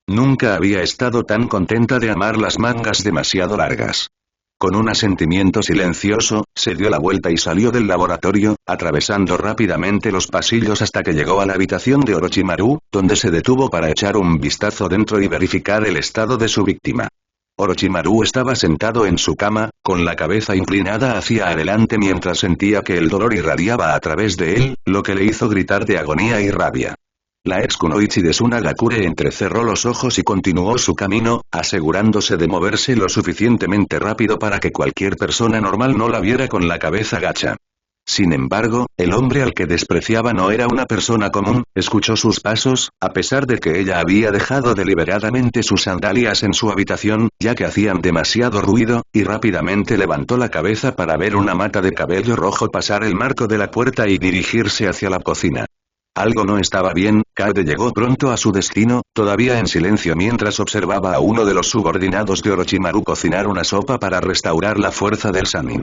Nunca había estado tan contenta de amar las mangas demasiado largas. Con un asentimiento silencioso, se dio la vuelta y salió del laboratorio, atravesando rápidamente los pasillos hasta que llegó a la habitación de Orochimaru, donde se detuvo para echar un vistazo dentro y verificar el estado de su víctima. Orochimaru estaba sentado en su cama, con la cabeza inclinada hacia adelante mientras sentía que el dolor irradiaba a través de él, lo que le hizo gritar de agonía y rabia. La ex kunoichi de Tsunagakure entrecerró los ojos y continuó su camino, asegurándose de moverse lo suficientemente rápido para que cualquier persona normal no la viera con la cabeza gacha. Sin embargo, el hombre al que despreciaba no era una persona común, escuchó sus pasos, a pesar de que ella había dejado deliberadamente sus sandalias en su habitación, ya que hacían demasiado ruido, y rápidamente levantó la cabeza para ver una mata de cabello rojo pasar el marco de la puerta y dirigirse hacia la cocina. Algo no estaba bien, Kaede llegó pronto a su destino, todavía en silencio mientras observaba a uno de los subordinados de Orochimaru cocinar una sopa para restaurar la fuerza del Sannin.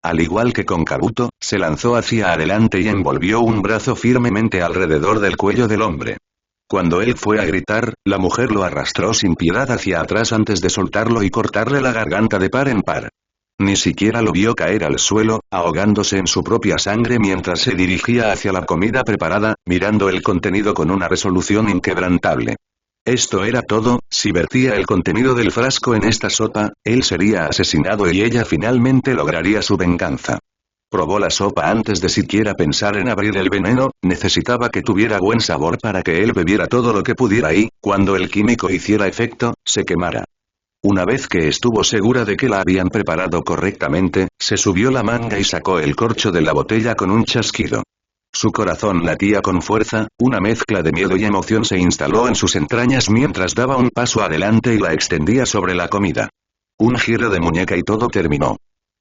Al igual que con Kabuto, se lanzó hacia adelante y envolvió un brazo firmemente alrededor del cuello del hombre. Cuando él fue a gritar, la mujer lo arrastró sin piedad hacia atrás antes de soltarlo y cortarle la garganta de par en par. Ni siquiera lo vio caer al suelo, ahogándose en su propia sangre mientras se dirigía hacia la comida preparada, mirando el contenido con una resolución inquebrantable. Esto era todo, si vertía el contenido del frasco en esta sopa, él sería asesinado y ella finalmente lograría su venganza. Probó la sopa antes de siquiera pensar en abrir el veneno, necesitaba que tuviera buen sabor para que él bebiera todo lo que pudiera y, cuando el químico hiciera efecto, se quemara. Una vez que estuvo segura de que la habían preparado correctamente, se subió la manga y sacó el corcho de la botella con un chasquido. Su corazón latía con fuerza, una mezcla de miedo y emoción se instaló en sus entrañas mientras daba un paso adelante y la extendía sobre la comida. Un giro de muñeca y todo terminó.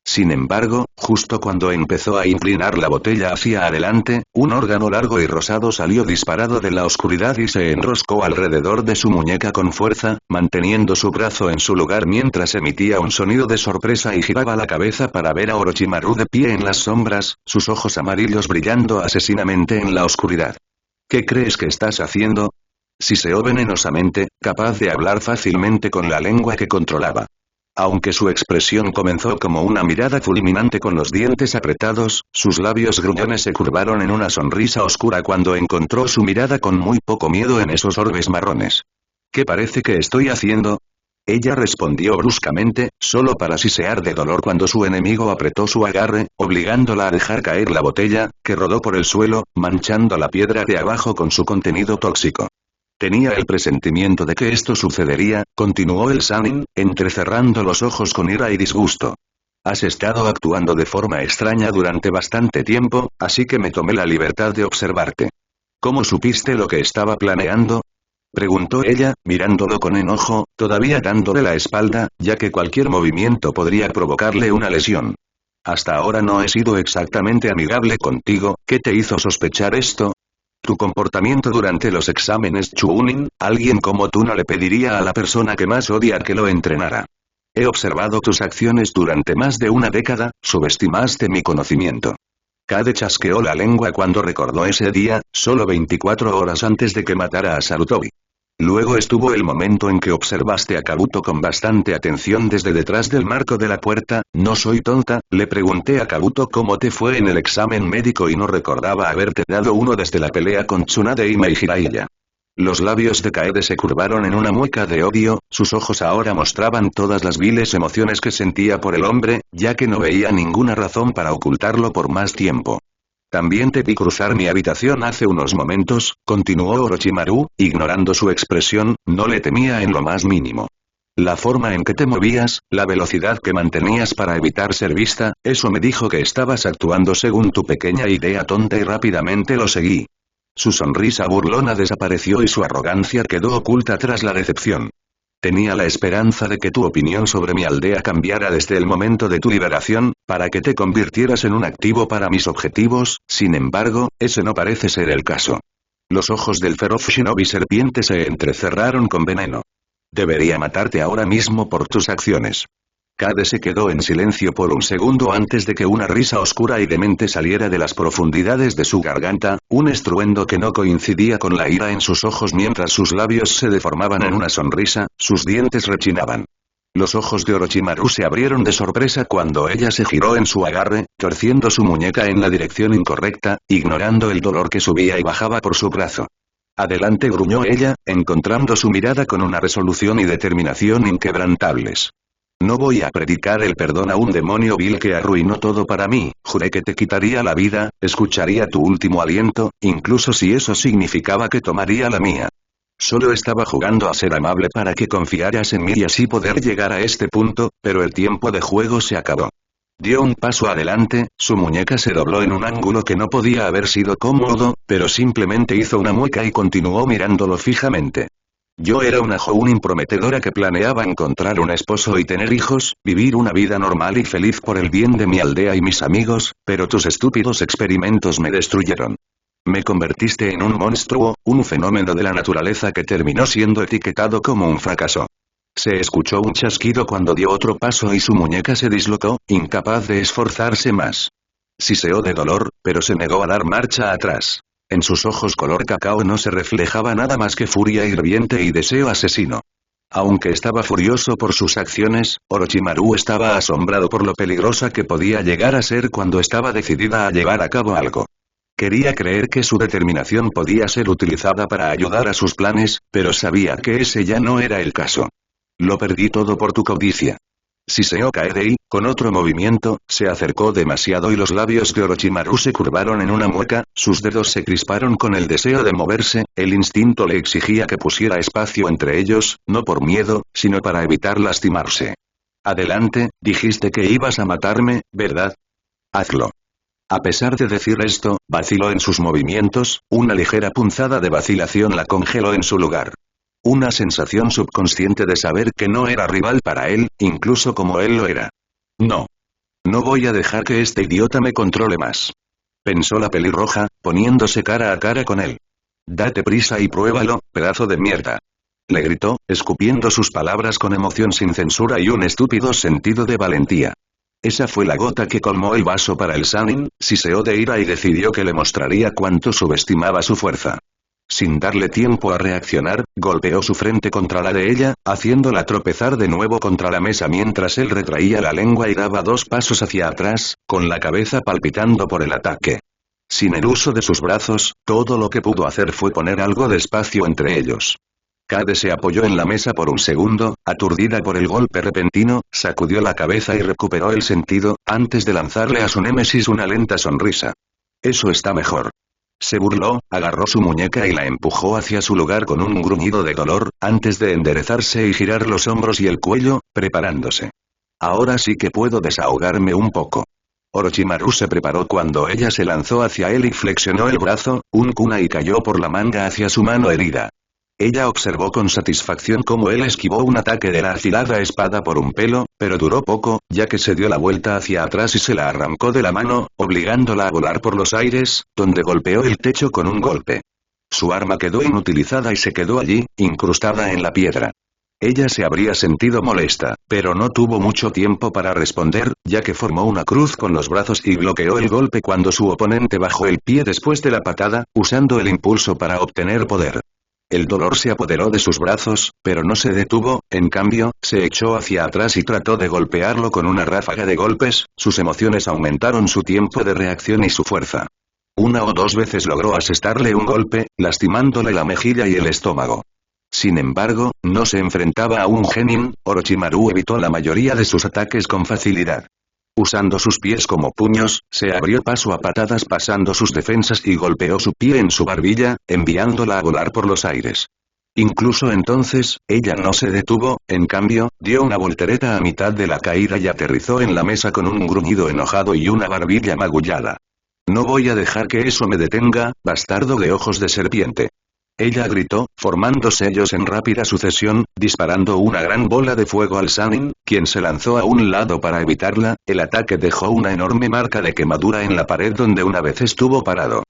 Sin embargo, justo cuando empezó a inclinar la botella hacia adelante, un órgano largo y rosado salió disparado de la oscuridad y se enroscó alrededor de su muñeca con fuerza, manteniendo su brazo en su lugar mientras emitía un sonido de sorpresa y giraba la cabeza para ver a Orochimaru de pie en las sombras, sus ojos amarillos brillando asesinamente en la oscuridad. ¿Qué crees que estás haciendo? Siseó venenosamente, capaz de hablar fácilmente con la lengua que controlaba. Aunque su expresión comenzó como una mirada fulminante con los dientes apretados, sus labios gruñones se curvaron en una sonrisa oscura cuando encontró su mirada con muy poco miedo en esos orbes marrones. ¿Qué parece que estoy haciendo? Ella respondió bruscamente, solo para sisear de dolor cuando su enemigo apretó su agarre, obligándola a dejar caer la botella, que rodó por el suelo, manchando la piedra de abajo con su contenido tóxico. Tenía el presentimiento de que esto sucedería, continuó el Sannin, entrecerrando los ojos con ira y disgusto. Has estado actuando de forma extraña durante bastante tiempo, así que me tomé la libertad de observarte. ¿Cómo supiste lo que estaba planeando? Preguntó ella, mirándolo con enojo, todavía dándole la espalda, ya que cualquier movimiento podría provocarle una lesión. Hasta ahora no he sido exactamente amigable contigo, ¿qué te hizo sospechar esto? Tu comportamiento durante los exámenes Chunin, alguien como tú no le pediría a la persona que más odia que lo entrenara. He observado tus acciones durante más de una década, subestimaste mi conocimiento. Kade chasqueó la lengua cuando recordó ese día, solo 24 horas antes de que matara a Sarutobi. Luego estuvo el momento en que observaste a Kabuto con bastante atención desde detrás del marco de la puerta. No soy tonta, le pregunté a Kabuto cómo te fue en el examen médico y no recordaba haberte dado uno desde la pelea con Tsunade y Mei Jiraiya. Los labios de Kaede se curvaron en una mueca de odio, sus ojos ahora mostraban todas las viles emociones que sentía por el hombre, ya que no veía ninguna razón para ocultarlo por más tiempo. También te vi cruzar mi habitación hace unos momentos, continuó Orochimaru, ignorando su expresión, no le temía en lo más mínimo. La forma en que te movías, la velocidad que mantenías para evitar ser vista, eso me dijo que estabas actuando según tu pequeña idea tonta y rápidamente lo seguí. Su sonrisa burlona desapareció y su arrogancia quedó oculta tras la decepción. Tenía la esperanza de que tu opinión sobre mi aldea cambiara desde el momento de tu liberación, para que te convirtieras en un activo para mis objetivos, sin embargo, ese no parece ser el caso. Los ojos del feroz shinobi serpiente se entrecerraron con veneno. Debería matarte ahora mismo por tus acciones. Kade se quedó en silencio por un segundo antes de que una risa oscura y demente saliera de las profundidades de su garganta, un estruendo que no coincidía con la ira en sus ojos mientras sus labios se deformaban en una sonrisa, sus dientes rechinaban. Los ojos de Orochimaru se abrieron de sorpresa cuando ella se giró en su agarre, torciendo su muñeca en la dirección incorrecta, ignorando el dolor que subía y bajaba por su brazo. Adelante, gruñó ella, encontrando su mirada con una resolución y determinación inquebrantables. No voy a predicar el perdón a un demonio vil que arruinó todo para mí, juré que te quitaría la vida, escucharía tu último aliento, incluso si eso significaba que tomaría la mía. Solo estaba jugando a ser amable para que confiaras en mí y así poder llegar a este punto, pero el tiempo de juego se acabó. Dio un paso adelante, su muñeca se dobló en un ángulo que no podía haber sido cómodo, pero simplemente hizo una mueca y continuó mirándolo fijamente. Yo era una jounin prometedora que planeaba encontrar un esposo y tener hijos, vivir una vida normal y feliz por el bien de mi aldea y mis amigos, pero tus estúpidos experimentos me destruyeron. Me convertiste en un monstruo, un fenómeno de la naturaleza que terminó siendo etiquetado como un fracaso. Se escuchó un chasquido cuando dio otro paso y su muñeca se dislocó, incapaz de esforzarse más. Siseó de dolor, pero se negó a dar marcha atrás. En sus ojos color cacao no se reflejaba nada más que furia hirviente y deseo asesino. Aunque estaba furioso por sus acciones, Orochimaru estaba asombrado por lo peligrosa que podía llegar a ser cuando estaba decidida a llevar a cabo algo. Quería creer que su determinación podía ser utilizada para ayudar a sus planes, pero sabía que ese ya no era el caso. Lo perdí todo por tu codicia. Siseó Kaede, con otro movimiento, se acercó demasiado y los labios de Orochimaru se curvaron en una mueca, sus dedos se crisparon con el deseo de moverse, el instinto le exigía que pusiera espacio entre ellos, no por miedo, sino para evitar lastimarse. Adelante, dijiste que ibas a matarme, ¿verdad? Hazlo. A pesar de decir esto, vaciló en sus movimientos, una ligera punzada de vacilación la congeló en su lugar. Una sensación subconsciente de saber que no era rival para él, incluso como él lo era. No. No voy a dejar que este idiota me controle más. Pensó la pelirroja, poniéndose cara a cara con él. Date prisa y pruébalo, pedazo de mierda. Le gritó, escupiendo sus palabras con emoción sin censura y un estúpido sentido de valentía. Esa fue la gota que colmó el vaso para el Sannin, siseó de ira y decidió que le mostraría cuánto subestimaba su fuerza. Sin darle tiempo a reaccionar, golpeó su frente contra la de ella, haciéndola tropezar de nuevo contra la mesa mientras él retraía la lengua y daba 2 pasos hacia atrás, con la cabeza palpitando por el ataque. Sin el uso de sus brazos, todo lo que pudo hacer fue poner algo de espacio entre ellos. Kade se apoyó en la mesa por un segundo, aturdida por el golpe repentino, sacudió la cabeza y recuperó el sentido, antes de lanzarle a su némesis una lenta sonrisa. Eso está mejor. Se burló, agarró su muñeca y la empujó hacia su lugar con un gruñido de dolor, antes de enderezarse y girar los hombros y el cuello, preparándose. Ahora sí que puedo desahogarme un poco. Orochimaru se preparó cuando ella se lanzó hacia él y flexionó el brazo, un kunai cayó por la manga hacia su mano herida. Ella observó con satisfacción cómo él esquivó un ataque de la afilada espada por un pelo, pero duró poco, ya que se dio la vuelta hacia atrás y se la arrancó de la mano, obligándola a volar por los aires, donde golpeó el techo con un golpe. Su arma quedó inutilizada y se quedó allí, incrustada en la piedra. Ella se habría sentido molesta, pero no tuvo mucho tiempo para responder, ya que formó una cruz con los brazos y bloqueó el golpe cuando su oponente bajó el pie después de la patada, usando el impulso para obtener poder. El dolor se apoderó de sus brazos, pero no se detuvo, en cambio, se echó hacia atrás y trató de golpearlo con una ráfaga de golpes, sus emociones aumentaron su tiempo de reacción y su fuerza. Una o dos veces logró asestarle un golpe, lastimándole la mejilla y el estómago. Sin embargo, no se enfrentaba a un genin, Orochimaru evitó la mayoría de sus ataques con facilidad. Usando sus pies como puños, se abrió paso a patadas pasando sus defensas y golpeó su pie en su barbilla, enviándola a volar por los aires. Incluso entonces, ella no se detuvo, en cambio, dio una voltereta a mitad de la caída y aterrizó en la mesa con un gruñido enojado y una barbilla magullada. No voy a dejar que eso me detenga, bastardo de ojos de serpiente. Ella gritó, formando sellos en rápida sucesión, disparando una gran bola de fuego al Sannin, quien se lanzó a un lado para evitarla. El ataque dejó una enorme marca de quemadura en la pared donde una vez estuvo parado.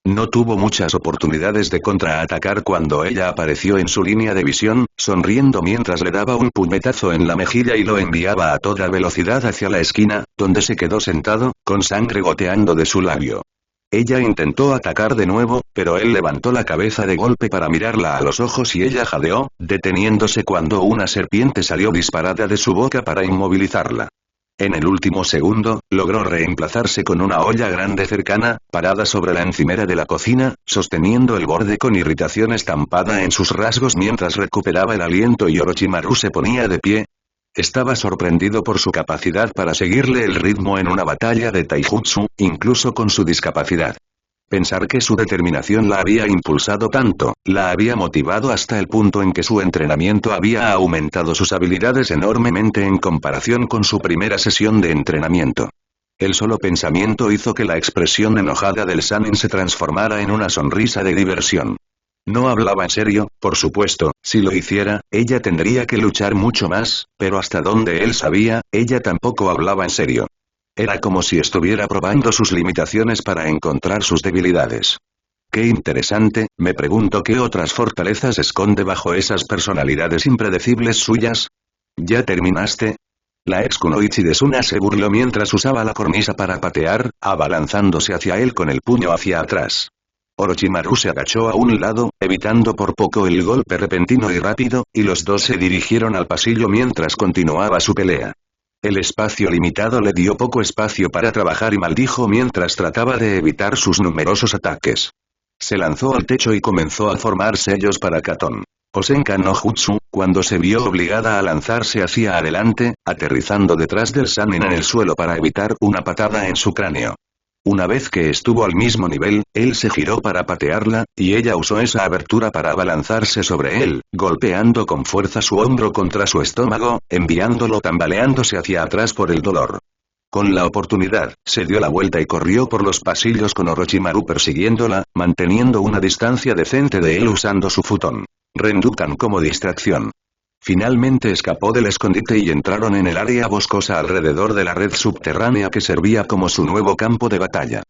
No tuvo muchas oportunidades de contraatacar cuando ella apareció en su línea de visión, sonriendo mientras le daba un puñetazo en la mejilla y lo enviaba a toda velocidad hacia la esquina, donde se quedó sentado, con sangre goteando de su labio. Ella intentó atacar de nuevo, pero él levantó la cabeza de golpe para mirarla a los ojos y ella jadeó, deteniéndose cuando una serpiente salió disparada de su boca para inmovilizarla. En el último segundo, logró reemplazarse con una olla grande cercana, parada sobre la encimera de la cocina, sosteniendo el borde con irritación estampada en sus rasgos mientras recuperaba el aliento y Orochimaru se ponía de pie. Estaba sorprendido por su capacidad para seguirle el ritmo en una batalla de taijutsu, incluso con su discapacidad. Pensar que su determinación la había impulsado tanto, la había motivado hasta el punto en que su entrenamiento había aumentado sus habilidades enormemente en comparación con su primera sesión de entrenamiento. El solo pensamiento hizo que la expresión enojada del Sannin se transformara en una sonrisa de diversión. No hablaba en serio, por supuesto, si lo hiciera, ella tendría que luchar mucho más, pero hasta donde él sabía, ella tampoco hablaba en serio. Era como si estuviera probando sus limitaciones para encontrar sus debilidades. Qué interesante, me pregunto qué otras fortalezas esconde bajo esas personalidades impredecibles suyas. ¿Ya terminaste? La ex kunoichi de Suna se burló mientras usaba la cornisa para patear, abalanzándose hacia él con el puño hacia atrás. Orochimaru se agachó a un lado, evitando por poco el golpe repentino y rápido, y los dos se dirigieron al pasillo mientras continuaba su pelea. El espacio limitado le dio poco espacio para trabajar y maldijo mientras trataba de evitar sus numerosos ataques. Se lanzó al techo y comenzó a formar sellos para Katon Osenka no Jutsu, cuando se vio obligada a lanzarse hacia adelante, aterrizando detrás del Sannin en el suelo para evitar una patada en su cráneo. Una vez que estuvo al mismo nivel, él se giró para patearla, y ella usó esa abertura para abalanzarse sobre él, golpeando con fuerza su hombro contra su estómago, enviándolo tambaleándose hacia atrás por el dolor. Con la oportunidad, se dio la vuelta y corrió por los pasillos con Orochimaru persiguiéndola, manteniendo una distancia decente de él usando su futón Rendukan como distracción. Finalmente escapó del escondite y entraron en el área boscosa alrededor de la red subterránea que servía como su nuevo campo de batalla.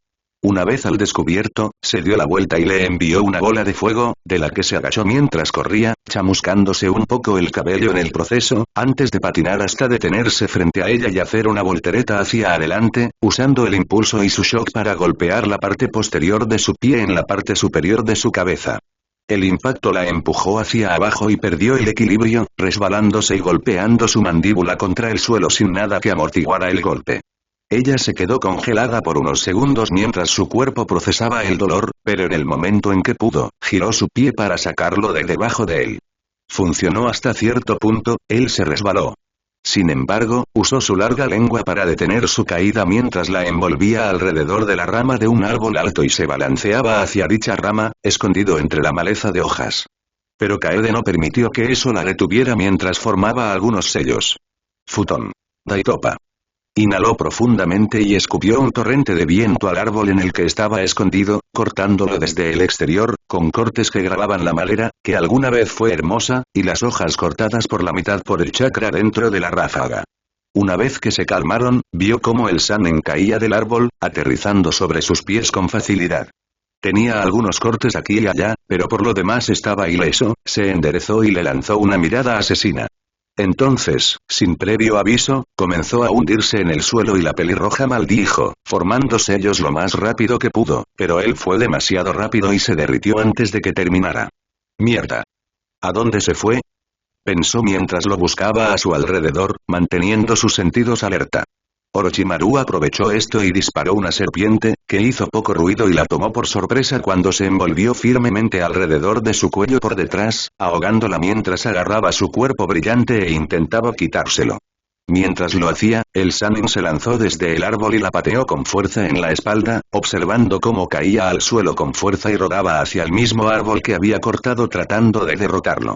Una vez al descubierto, se dio la vuelta y le envió una bola de fuego, de la que se agachó mientras corría, chamuscándose un poco el cabello en el proceso, antes de patinar hasta detenerse frente a ella y hacer una voltereta hacia adelante, usando el impulso y su shock para golpear la parte posterior de su pie en la parte superior de su cabeza. El impacto la empujó hacia abajo y perdió el equilibrio, resbalándose y golpeando su mandíbula contra el suelo sin nada que amortiguara el golpe. Ella se quedó congelada por unos segundos mientras su cuerpo procesaba el dolor, pero en el momento en que pudo, giró su pie para sacarlo de debajo de él. Funcionó hasta cierto punto, él se resbaló. Sin embargo, usó su larga lengua para detener su caída mientras la envolvía alrededor de la rama de un árbol alto y se balanceaba hacia dicha rama, escondido entre la maleza de hojas. Pero Kaede no permitió que eso la detuviera mientras formaba algunos sellos. Futón. Daitopa. Inhaló profundamente y escupió un torrente de viento al árbol en el que estaba escondido, cortándolo desde el exterior, con cortes que grababan la madera, que alguna vez fue hermosa, y las hojas cortadas por la mitad por el chakra dentro de la ráfaga. Una vez que se calmaron, vio cómo el Sanen caía del árbol, aterrizando sobre sus pies con facilidad. Tenía algunos cortes aquí y allá, pero por lo demás estaba ileso, se enderezó y le lanzó una mirada asesina. Entonces, sin previo aviso, comenzó a hundirse en el suelo y la pelirroja maldijo, formando sellos lo más rápido que pudo, pero él fue demasiado rápido y se derritió antes de que terminara. ¡Mierda! ¿A dónde se fue? Pensó mientras lo buscaba a su alrededor, manteniendo sus sentidos alerta. Orochimaru aprovechó esto y disparó una serpiente, que hizo poco ruido y la tomó por sorpresa cuando se envolvió firmemente alrededor de su cuello por detrás, ahogándola mientras agarraba su cuerpo brillante e intentaba quitárselo. Mientras lo hacía, el Sannin se lanzó desde el árbol y la pateó con fuerza en la espalda, observando cómo caía al suelo con fuerza y rodaba hacia el mismo árbol que había cortado tratando de derrotarlo.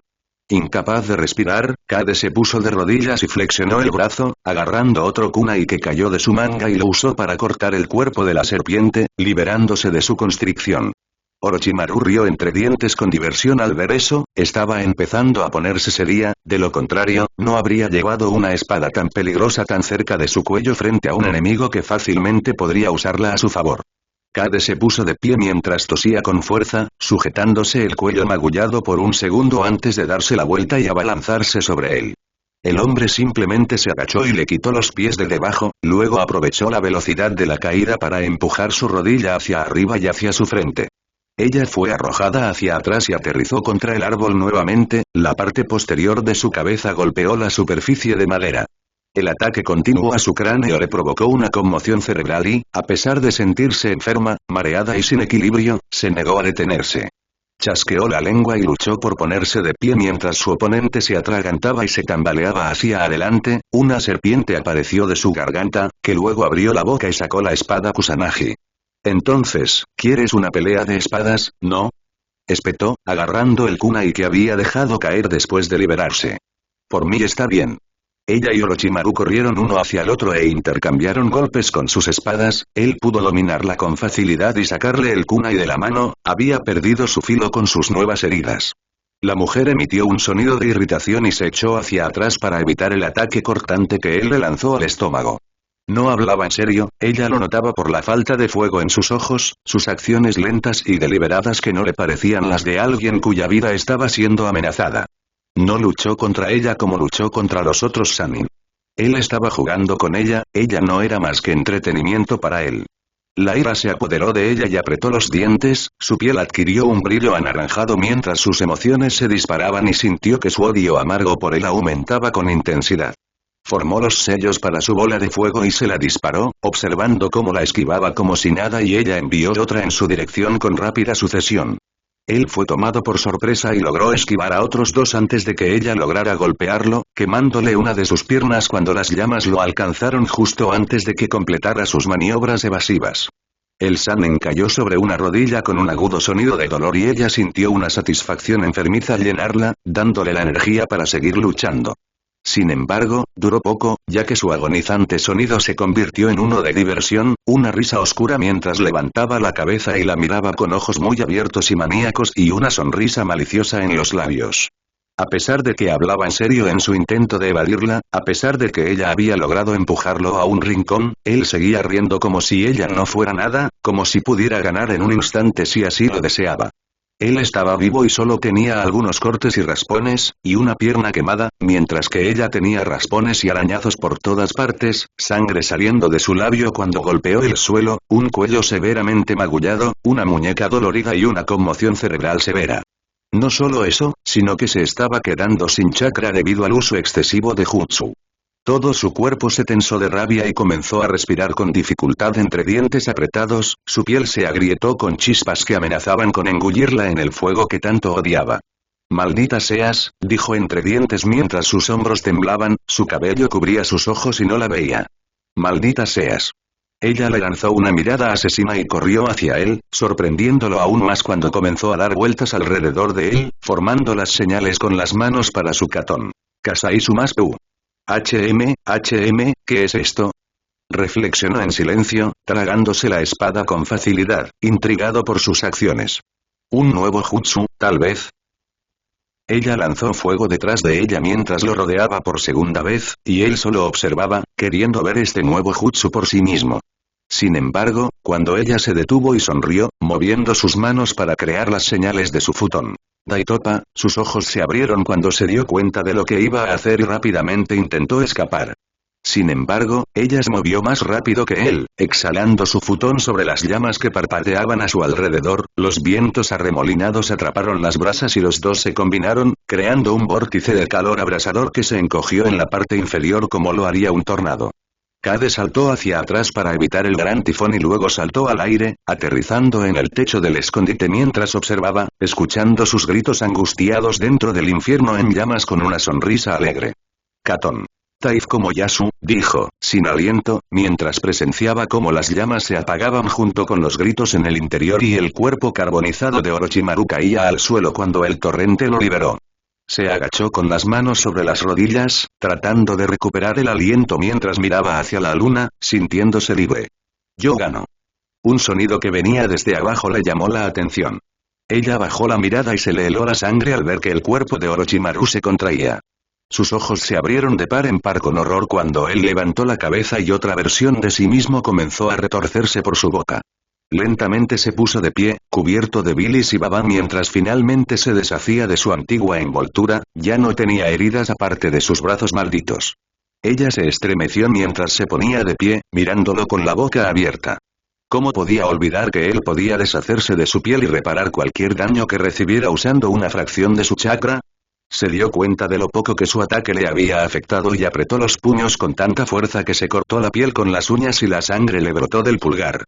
Incapaz de respirar, Kade se puso de rodillas y flexionó el brazo, agarrando otro kunai que cayó de su manga y lo usó para cortar el cuerpo de la serpiente, liberándose de su constricción. Orochimaru rió entre dientes con diversión al ver eso, estaba empezando a ponerse seria, de lo contrario, no habría llevado una espada tan peligrosa tan cerca de su cuello frente a un enemigo que fácilmente podría usarla a su favor. Kade se puso de pie mientras tosía con fuerza, sujetándose el cuello magullado por un segundo antes de darse la vuelta y abalanzarse sobre él. El hombre simplemente se agachó y le quitó los pies de debajo, luego aprovechó la velocidad de la caída para empujar su rodilla hacia arriba y hacia su frente. Ella fue arrojada hacia atrás y aterrizó contra el árbol nuevamente, la parte posterior de su cabeza golpeó la superficie de madera. El ataque continuo a su cráneo le provocó una conmoción cerebral y, a pesar de sentirse enferma, mareada y sin equilibrio, se negó a detenerse. Chasqueó la lengua y luchó por ponerse de pie mientras su oponente se atragantaba y se tambaleaba hacia adelante, una serpiente apareció de su garganta, que luego abrió la boca y sacó la espada Kusanagi. Entonces, ¿quieres una pelea de espadas, no? Espetó, agarrando el kunai que había dejado caer después de liberarse. Por mí está bien. Ella y Orochimaru corrieron uno hacia el otro e intercambiaron golpes con sus espadas, él pudo dominarla con facilidad y sacarle el kunai de la mano, había perdido su filo con sus nuevas heridas. La mujer emitió un sonido de irritación y se echó hacia atrás para evitar el ataque cortante que él le lanzó al estómago. No hablaba en serio, ella lo notaba por la falta de fuego en sus ojos, sus acciones lentas y deliberadas que no le parecían las de alguien cuya vida estaba siendo amenazada. No luchó contra ella como luchó contra los otros Sannin. Él estaba jugando con ella, ella no era más que entretenimiento para él. La ira se apoderó de ella y apretó los dientes, su piel adquirió un brillo anaranjado mientras sus emociones se disparaban y sintió que su odio amargo por él aumentaba con intensidad. Formó los sellos para su bola de fuego y se la disparó, observando cómo la esquivaba como si nada y ella envió otra en su dirección con rápida sucesión. Él fue tomado por sorpresa y logró esquivar a otros dos antes de que ella lograra golpearlo, quemándole una de sus piernas cuando las llamas lo alcanzaron justo antes de que completara sus maniobras evasivas. El Sannin cayó sobre una rodilla con un agudo sonido de dolor y ella sintió una satisfacción enfermiza al llenarla, dándole la energía para seguir luchando. Sin embargo, duró poco, ya que su agonizante sonido se convirtió en uno de diversión, una risa oscura mientras levantaba la cabeza y la miraba con ojos muy abiertos y maníacos y una sonrisa maliciosa en los labios. A pesar de que hablaba en serio en su intento de evadirla, a pesar de que ella había logrado empujarlo a un rincón, él seguía riendo como si ella no fuera nada, como si pudiera ganar en un instante si así lo deseaba. Él estaba vivo y solo tenía algunos cortes y raspones, y una pierna quemada, mientras que ella tenía raspones y arañazos por todas partes, sangre saliendo de su labio cuando golpeó el suelo, un cuello severamente magullado, una muñeca dolorida y una conmoción cerebral severa. No solo eso, sino que se estaba quedando sin chakra debido al uso excesivo de jutsu. Todo su cuerpo se tensó de rabia y comenzó a respirar con dificultad entre dientes apretados, su piel se agrietó con chispas que amenazaban con engullirla en el fuego que tanto odiaba. «Maldita seas», dijo entre dientes mientras sus hombros temblaban, su cabello cubría sus ojos y no la veía. «Maldita seas». Ella le lanzó una mirada asesina y corrió hacia él, sorprendiéndolo aún más cuando comenzó a dar vueltas alrededor de él, formando las señales con las manos para su katón. «Kasai Sumasu». HM, ¿qué es esto? Reflexionó en silencio, tragándose la espada con facilidad, intrigado por sus acciones. ¿Un nuevo jutsu, tal vez? Ella lanzó fuego detrás de ella mientras lo rodeaba por segunda vez, y él solo observaba, queriendo ver este nuevo jutsu por sí mismo. Sin embargo, cuando ella se detuvo y sonrió, moviendo sus manos para crear las señales de su futón Daitopa, sus ojos se abrieron cuando se dio cuenta de lo que iba a hacer y rápidamente intentó escapar. Sin embargo, ella se movió más rápido que él, exhalando su futón sobre las llamas que parpadeaban a su alrededor, los vientos arremolinados atraparon las brasas y los dos se combinaron, creando un vórtice de calor abrasador que se encogió en la parte inferior como lo haría un tornado. Kade saltó hacia atrás para evitar el gran tifón y luego saltó al aire, aterrizando en el techo del escondite mientras observaba, escuchando sus gritos angustiados dentro del infierno en llamas con una sonrisa alegre. Katon. Taif como Yasu, dijo, sin aliento, mientras presenciaba cómo las llamas se apagaban junto con los gritos en el interior y el cuerpo carbonizado de Orochimaru caía al suelo cuando el torrente lo liberó. Se agachó con las manos sobre las rodillas, tratando de recuperar el aliento mientras miraba hacia la luna, sintiéndose libre. Yo gano. Un sonido que venía desde abajo le llamó la atención. Ella bajó la mirada y se le heló la sangre al ver que el cuerpo de Orochimaru se contraía. Sus ojos se abrieron de par en par con horror cuando él levantó la cabeza y otra versión de sí mismo comenzó a retorcerse por su boca. Lentamente se puso de pie, cubierto de bilis y baba mientras finalmente se deshacía de su antigua envoltura, ya no tenía heridas aparte de sus brazos malditos. Ella se estremeció mientras se ponía de pie, mirándolo con la boca abierta. ¿Cómo podía olvidar que él podía deshacerse de su piel y reparar cualquier daño que recibiera usando una fracción de su chakra? Se dio cuenta de lo poco que su ataque le había afectado y apretó los puños con tanta fuerza que se cortó la piel con las uñas y la sangre le brotó del pulgar.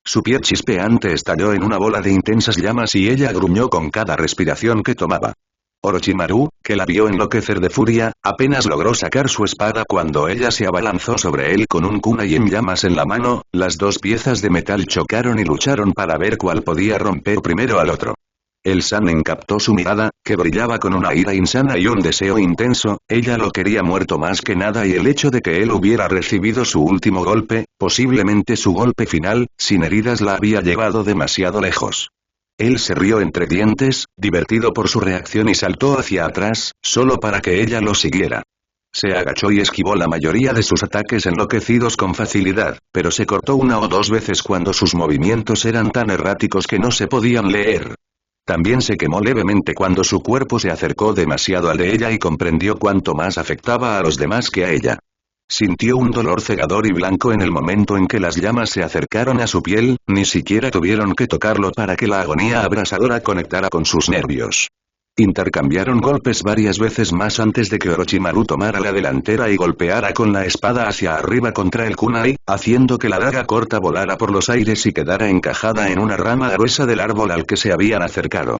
Su piel chispeante estalló en una bola de intensas llamas y ella gruñó con cada respiración que tomaba. Orochimaru, que la vio enloquecer de furia, apenas logró sacar su espada cuando ella se abalanzó sobre él con un kunai en llamas en la mano, las dos piezas de metal chocaron y lucharon para ver cuál podía romper primero al otro. El Sanen captó su mirada, que brillaba con una ira insana y un deseo intenso, ella lo quería muerto más que nada y el hecho de que él hubiera recibido su último golpe, posiblemente su golpe final, sin heridas la había llevado demasiado lejos. Él se rió entre dientes, divertido por su reacción y saltó hacia atrás, solo para que ella lo siguiera. Se agachó y esquivó la mayoría de sus ataques enloquecidos con facilidad, pero se cortó una o dos veces cuando sus movimientos eran tan erráticos que no se podían leer. También se quemó levemente cuando su cuerpo se acercó demasiado al de ella y comprendió cuánto más afectaba a los demás que a ella. Sintió un dolor cegador y blanco en el momento en que las llamas se acercaron a su piel, ni siquiera tuvieron que tocarlo para que la agonía abrasadora conectara con sus nervios. Intercambiaron golpes varias veces más antes de que Orochimaru tomara la delantera y golpeara con la espada hacia arriba contra el kunai, haciendo que la daga corta volara por los aires y quedara encajada en una rama gruesa del árbol al que se habían acercado.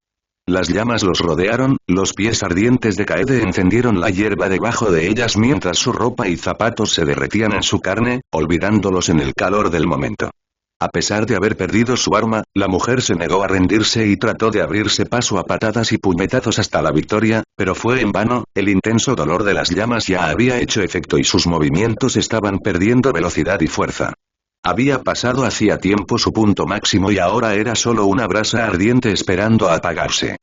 Las llamas los rodearon, los pies ardientes de Kaede encendieron la hierba debajo de ellas mientras su ropa y zapatos se derretían en su carne, olvidándolos en el calor del momento. A pesar de haber perdido su arma, la mujer se negó a rendirse y trató de abrirse paso a patadas y puñetazos hasta la victoria, pero fue en vano, el intenso dolor de las llamas ya había hecho efecto y sus movimientos estaban perdiendo velocidad y fuerza. Había pasado hacía tiempo su punto máximo y ahora era solo una brasa ardiente esperando a apagarse.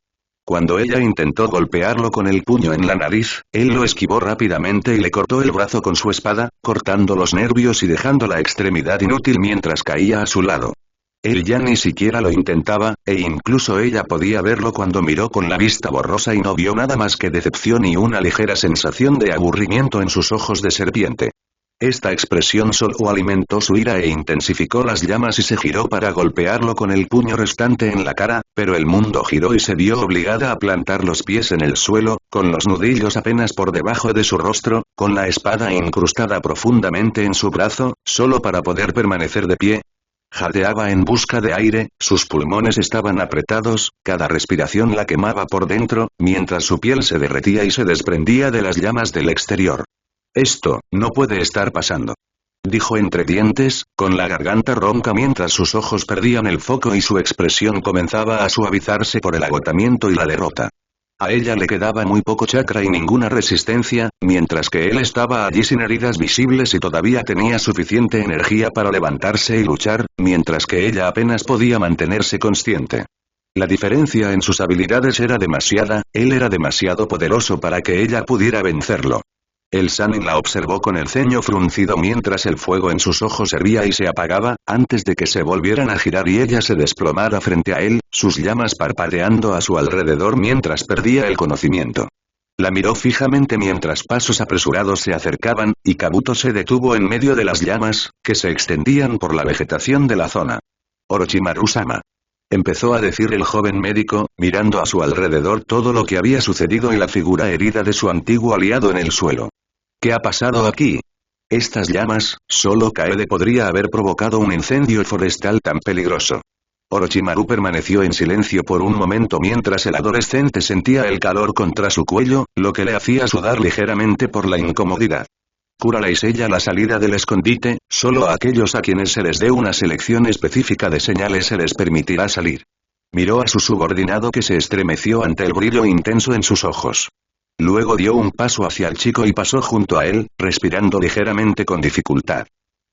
Cuando ella intentó golpearlo con el puño en la nariz, él lo esquivó rápidamente y le cortó el brazo con su espada, cortando los nervios y dejando la extremidad inútil mientras caía a su lado. Él ya ni siquiera lo intentaba, e incluso ella podía verlo cuando miró con la vista borrosa y no vio nada más que decepción y una ligera sensación de aburrimiento en sus ojos de serpiente. Esta expresión solo alimentó su ira e intensificó las llamas y se giró para golpearlo con el puño restante en la cara, pero el mundo giró y se vio obligada a plantar los pies en el suelo, con los nudillos apenas por debajo de su rostro, con la espada incrustada profundamente en su brazo, solo para poder permanecer de pie. Jadeaba en busca de aire, sus pulmones estaban apretados, cada respiración la quemaba por dentro, mientras su piel se derretía y se desprendía de las llamas del exterior. Esto, no puede estar pasando. Dijo entre dientes, con la garganta ronca mientras sus ojos perdían el foco y su expresión comenzaba a suavizarse por el agotamiento y la derrota. A ella le quedaba muy poco chakra y ninguna resistencia, mientras que él estaba allí sin heridas visibles y todavía tenía suficiente energía para levantarse y luchar, mientras que ella apenas podía mantenerse consciente. La diferencia en sus habilidades era demasiada, él era demasiado poderoso para que ella pudiera vencerlo. El Sanin la observó con el ceño fruncido mientras el fuego en sus ojos hervía y se apagaba, antes de que se volvieran a girar y ella se desplomara frente a él, sus llamas parpadeando a su alrededor mientras perdía el conocimiento. La miró fijamente mientras pasos apresurados se acercaban, y Kabuto se detuvo en medio de las llamas, que se extendían por la vegetación de la zona. Orochimaru-sama. Empezó a decir el joven médico, mirando a su alrededor todo lo que había sucedido y la figura herida de su antiguo aliado en el suelo. ¿Qué ha pasado aquí? Estas llamas, solo Kaede podría haber provocado un incendio forestal tan peligroso. Orochimaru permaneció en silencio por un momento mientras el adolescente sentía el calor contra su cuello, lo que le hacía sudar ligeramente por la incomodidad. Cúrala y sella la salida del escondite, solo a aquellos a quienes se les dé una selección específica de señales se les permitirá salir. Miró a su subordinado que se estremeció ante el brillo intenso en sus ojos. Luego dio un paso hacia el chico y pasó junto a él, respirando ligeramente con dificultad.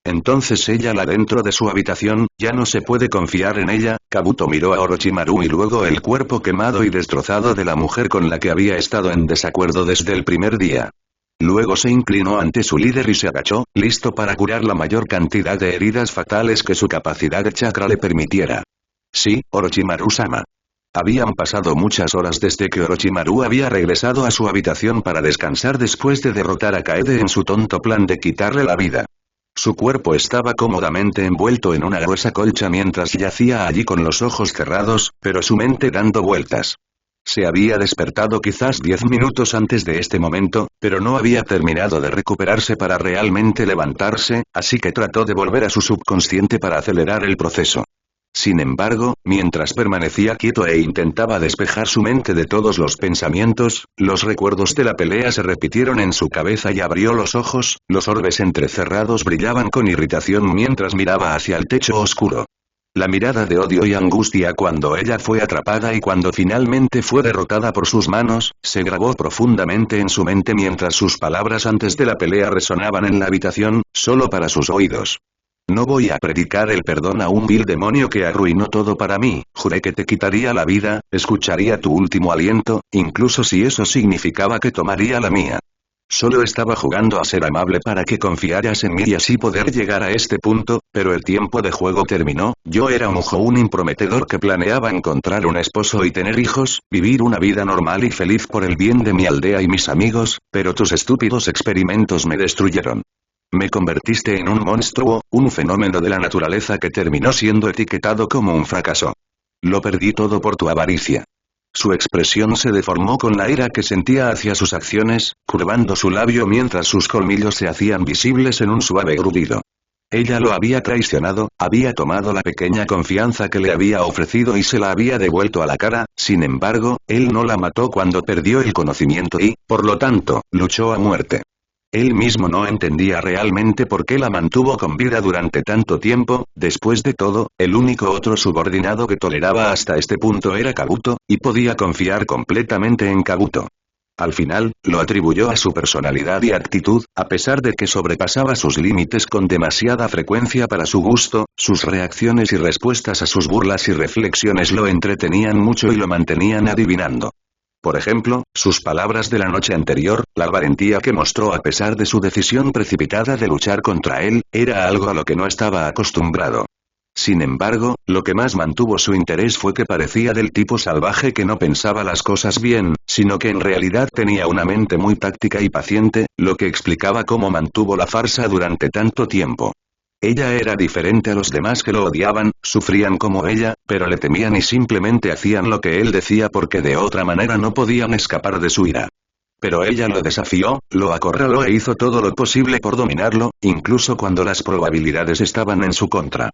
Entonces séllala dentro de su habitación, ya no se puede confiar en ella. Kabuto miró a Orochimaru y luego el cuerpo quemado y destrozado de la mujer con la que había estado en desacuerdo desde el primer día. Luego se inclinó ante su líder y se agachó, listo para curar la mayor cantidad de heridas fatales que su capacidad de chakra le permitiera. Sí, Orochimaru-sama. Habían pasado muchas horas desde que Orochimaru había regresado a su habitación para descansar después de derrotar a Kaede en su tonto plan de quitarle la vida. Su cuerpo estaba cómodamente envuelto en una gruesa colcha mientras yacía allí con los ojos cerrados, pero su mente dando vueltas. Se había despertado quizás 10 minutos antes de este momento, pero no había terminado de recuperarse para realmente levantarse, así que trató de volver a su subconsciente para acelerar el proceso. Sin embargo, mientras permanecía quieto e intentaba despejar su mente de todos los pensamientos, los recuerdos de la pelea se repitieron en su cabeza y abrió los ojos, los orbes entrecerrados brillaban con irritación mientras miraba hacia el techo oscuro. La mirada de odio y angustia cuando ella fue atrapada y cuando finalmente fue derrotada por sus manos, se grabó profundamente en su mente mientras sus palabras antes de la pelea resonaban en la habitación, solo para sus oídos. No voy a predicar el perdón a un vil demonio que arruinó todo para mí, juré que te quitaría la vida, escucharía tu último aliento, incluso si eso significaba que tomaría la mía. Solo estaba jugando a ser amable para que confiaras en mí y así poder llegar a este punto, pero el tiempo de juego terminó. Yo era un jonin prometedor que planeaba encontrar un esposo y tener hijos, vivir una vida normal y feliz por el bien de mi aldea y mis amigos, pero tus estúpidos experimentos me destruyeron. Me convertiste en un monstruo, un fenómeno de la naturaleza que terminó siendo etiquetado como un fracaso. Lo perdí todo por tu avaricia. Su expresión se deformó con la ira que sentía hacia sus acciones, curvando su labio mientras sus colmillos se hacían visibles en un suave grudido. Ella lo había traicionado, había tomado la pequeña confianza que le había ofrecido y se la había devuelto a la cara, sin embargo, él no la mató cuando perdió el conocimiento y, por lo tanto, luchó a muerte. Él mismo no entendía realmente por qué la mantuvo con vida durante tanto tiempo. Después de todo, el único otro subordinado que toleraba hasta este punto era Kabuto, y podía confiar completamente en Kabuto. Al final, lo atribuyó a su personalidad y actitud, a pesar de que sobrepasaba sus límites con demasiada frecuencia para su gusto, sus reacciones y respuestas a sus burlas y reflexiones lo entretenían mucho y lo mantenían adivinando. Por ejemplo, sus palabras de la noche anterior, la valentía que mostró a pesar de su decisión precipitada de luchar contra él, era algo a lo que no estaba acostumbrado. Sin embargo, lo que más mantuvo su interés fue que parecía del tipo salvaje que no pensaba las cosas bien, sino que en realidad tenía una mente muy táctica y paciente, lo que explicaba cómo mantuvo la farsa durante tanto tiempo. Ella era diferente a los demás que lo odiaban, sufrían como ella, pero le temían y simplemente hacían lo que él decía porque de otra manera no podían escapar de su ira. Pero ella lo desafió, lo acorraló e hizo todo lo posible por dominarlo, incluso cuando las probabilidades estaban en su contra.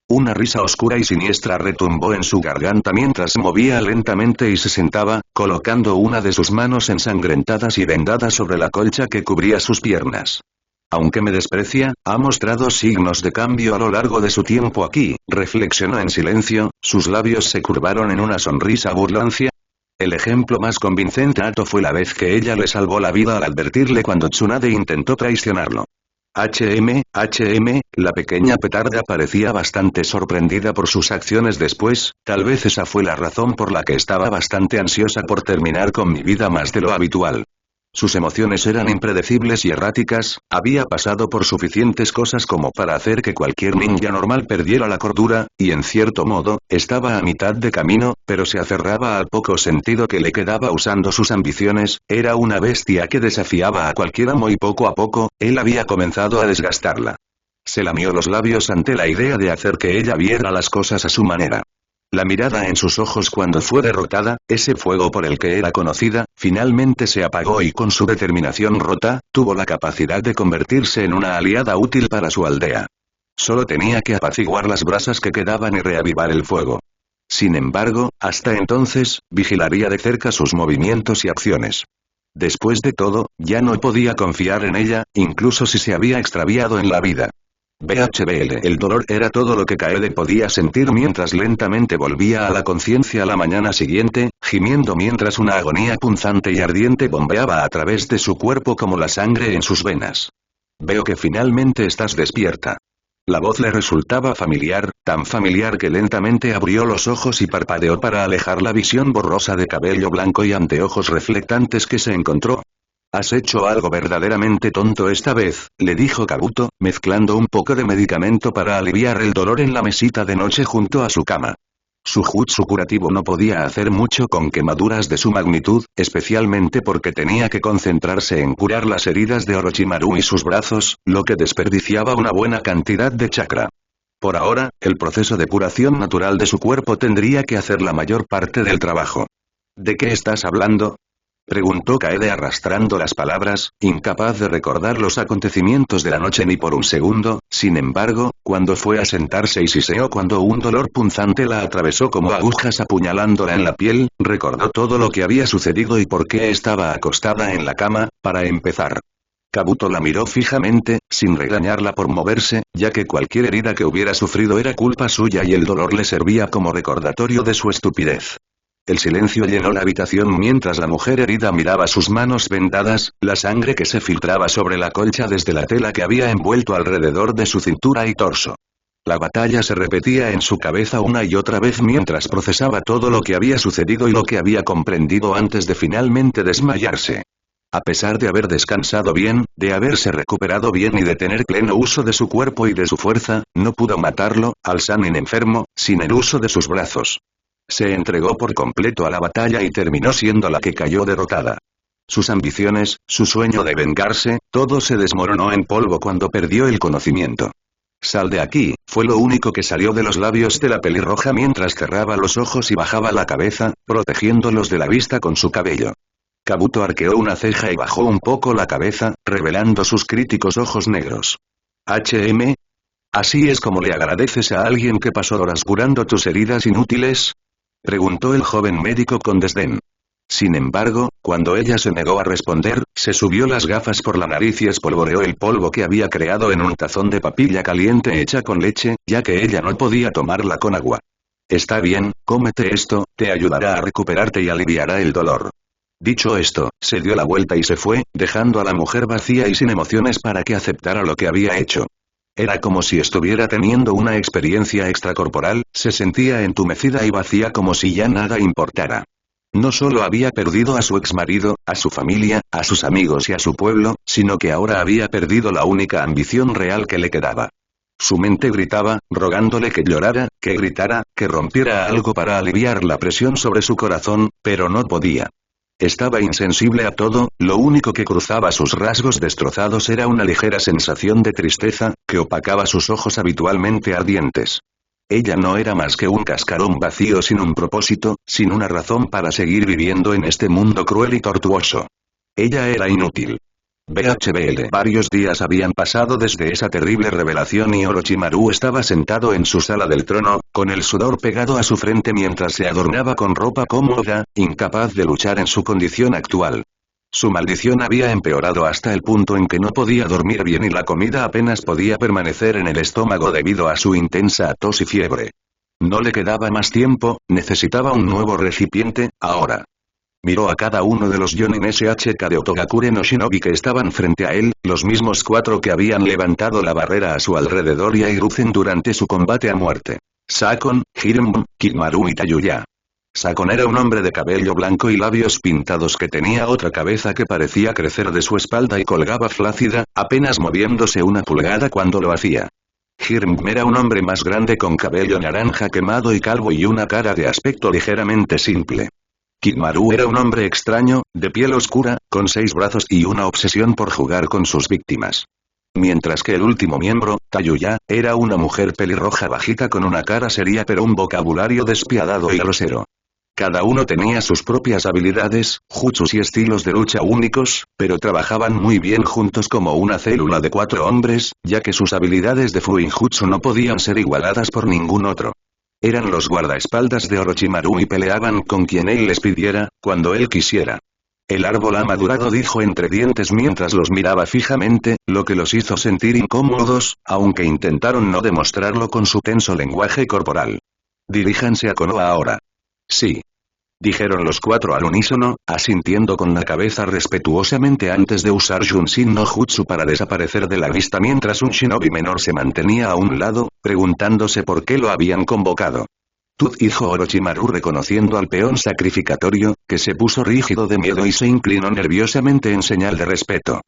Una risa oscura y siniestra retumbó en su garganta mientras movía lentamente y se sentaba, colocando una de sus manos ensangrentadas y vendadas sobre la colcha que cubría sus piernas. Aunque me desprecia, ha mostrado signos de cambio a lo largo de su tiempo aquí, reflexionó en silencio, sus labios se curvaron en una sonrisa burlancia. El ejemplo más convincente fue la vez que ella le salvó la vida al advertirle cuando Tsunade intentó traicionarlo. La pequeña petarda parecía bastante sorprendida por sus acciones después, tal vez esa fue la razón por la que estaba bastante ansiosa por terminar con mi vida más de lo habitual. Sus emociones eran impredecibles y erráticas, había pasado por suficientes cosas como para hacer que cualquier ninja normal perdiera la cordura, y en cierto modo, estaba a mitad de camino, pero se aferraba al poco sentido que le quedaba usando sus ambiciones, era una bestia que desafiaba a cualquier amo y poco a poco, él había comenzado a desgastarla. Se lamió los labios ante la idea de hacer que ella viera las cosas a su manera. La mirada en sus ojos cuando fue derrotada, ese fuego por el que era conocida, finalmente se apagó y con su determinación rota, tuvo la capacidad de convertirse en una aliada útil para su aldea. Solo tenía que apaciguar las brasas que quedaban y reavivar el fuego. Sin embargo, hasta entonces, vigilaría de cerca sus movimientos y acciones. Después de todo, ya no podía confiar en ella, incluso si se había extraviado en la vida. BHBL. El dolor era todo lo que Kaede podía sentir mientras lentamente volvía a la conciencia la mañana siguiente, gimiendo mientras una agonía punzante y ardiente bombeaba a través de su cuerpo como la sangre en sus venas. Veo que finalmente estás despierta. La voz le resultaba familiar, tan familiar que lentamente abrió los ojos y parpadeó para alejar la visión borrosa de cabello blanco y anteojos reflectantes que se encontró. «Has hecho algo verdaderamente tonto esta vez», le dijo Kabuto, mezclando un poco de medicamento para aliviar el dolor en la mesita de noche junto a su cama. Su jutsu curativo no podía hacer mucho con quemaduras de su magnitud, especialmente porque tenía que concentrarse en curar las heridas de Orochimaru y sus brazos, lo que desperdiciaba una buena cantidad de chakra. Por ahora, el proceso de curación natural de su cuerpo tendría que hacer la mayor parte del trabajo. ¿De qué estás hablando?, preguntó Kaede arrastrando las palabras, incapaz de recordar los acontecimientos de la noche ni por un segundo. Sin embargo, cuando fue a sentarse y siseó cuando un dolor punzante la atravesó como agujas apuñalándola en la piel, recordó todo lo que había sucedido y por qué estaba acostada en la cama. Para empezar, Kabuto la miró fijamente, sin regañarla por moverse, ya que cualquier herida que hubiera sufrido era culpa suya y el dolor le servía como recordatorio de su estupidez. El silencio llenó la habitación mientras la mujer herida miraba sus manos vendadas, la sangre que se filtraba sobre la colcha desde la tela que había envuelto alrededor de su cintura y torso. La batalla se repetía en su cabeza una y otra vez mientras procesaba todo lo que había sucedido y lo que había comprendido antes de finalmente desmayarse. A pesar de haber descansado bien, de haberse recuperado bien y de tener pleno uso de su cuerpo y de su fuerza, no pudo matarlo, al Sannin enfermo, sin el uso de sus brazos. Se entregó por completo a la batalla y terminó siendo la que cayó derrotada. Sus ambiciones, su sueño de vengarse, todo se desmoronó en polvo cuando perdió el conocimiento. «Sal de aquí», fue lo único que salió de los labios de la pelirroja mientras cerraba los ojos y bajaba la cabeza, protegiéndolos de la vista con su cabello. Kabuto arqueó una ceja y bajó un poco la cabeza, revelando sus críticos ojos negros. ¿Así es como le agradeces a alguien que pasó horas curando tus heridas inútiles?, preguntó el joven médico con desdén. Sin embargo, cuando ella se negó a responder, se subió las gafas por la nariz y espolvoreó el polvo que había creado en un tazón de papilla caliente hecha con leche, ya que ella no podía tomarla con agua. «Está bien, cómete esto, te ayudará a recuperarte y aliviará el dolor». Dicho esto, se dio la vuelta y se fue, dejando a la mujer vacía y sin emociones para que aceptara lo que había hecho. Era como si estuviera teniendo una experiencia extracorporal, se sentía entumecida y vacía como si ya nada importara. No solo había perdido a su exmarido, a su familia, a sus amigos y a su pueblo, sino que ahora había perdido la única ambición real que le quedaba. Su mente gritaba, rogándole que llorara, que gritara, que rompiera algo para aliviar la presión sobre su corazón, pero no podía. Estaba insensible a todo, lo único que cruzaba sus rasgos destrozados era una ligera sensación de tristeza, que opacaba sus ojos habitualmente ardientes. Ella no era más que un cascarón vacío sin un propósito, sin una razón para seguir viviendo en este mundo cruel y tortuoso. Ella era inútil. BHBL. Varios días habían pasado desde esa terrible revelación y Orochimaru estaba sentado en su sala del trono, con el sudor pegado a su frente mientras se adornaba con ropa cómoda, incapaz de luchar en su condición actual. Su maldición había empeorado hasta el punto en que no podía dormir bien y la comida apenas podía permanecer en el estómago debido a su intensa tos y fiebre. No le quedaba más tiempo, necesitaba un nuevo recipiente, ahora. Miró a cada uno de los Jonin SHK de Otogakure no Shinobi que estaban frente a él, los mismos 4 que habían levantado la barrera a su alrededor y a Hiruzen durante su combate a muerte. Sakon, Hiruzen, Kimaru y Tayuya. Sakon era un hombre de cabello blanco y labios pintados que tenía otra cabeza que parecía crecer de su espalda y colgaba flácida, apenas moviéndose una pulgada cuando lo hacía. Hiruzen era un hombre más grande con cabello naranja quemado y calvo y una cara de aspecto ligeramente simple. Kimaru era un hombre extraño, de piel oscura, con 6 brazos y una obsesión por jugar con sus víctimas. Mientras que el último miembro, Tayuya, era una mujer pelirroja bajita con una cara seria pero un vocabulario despiadado y grosero. Cada uno tenía sus propias habilidades, jutsus y estilos de lucha únicos, pero trabajaban muy bien juntos como una célula de 4 hombres, ya que sus habilidades de Fuinjutsu no podían ser igualadas por ningún otro. Eran los guardaespaldas de Orochimaru y peleaban con quien él les pidiera, cuando él quisiera. El árbol ha madurado, dijo entre dientes mientras los miraba fijamente, lo que los hizo sentir incómodos, aunque intentaron no demostrarlo con su tenso lenguaje corporal. Diríjanse a Konoha ahora. Sí. Dijeron los 4 al unísono, asintiendo con la cabeza respetuosamente antes de usar Junshin no Jutsu para desaparecer de la vista mientras un shinobi menor se mantenía a un lado, preguntándose por qué lo habían convocado. Tut, dijo Orochimaru reconociendo al peón sacrificatorio, que se puso rígido de miedo y se inclinó nerviosamente en señal de respeto.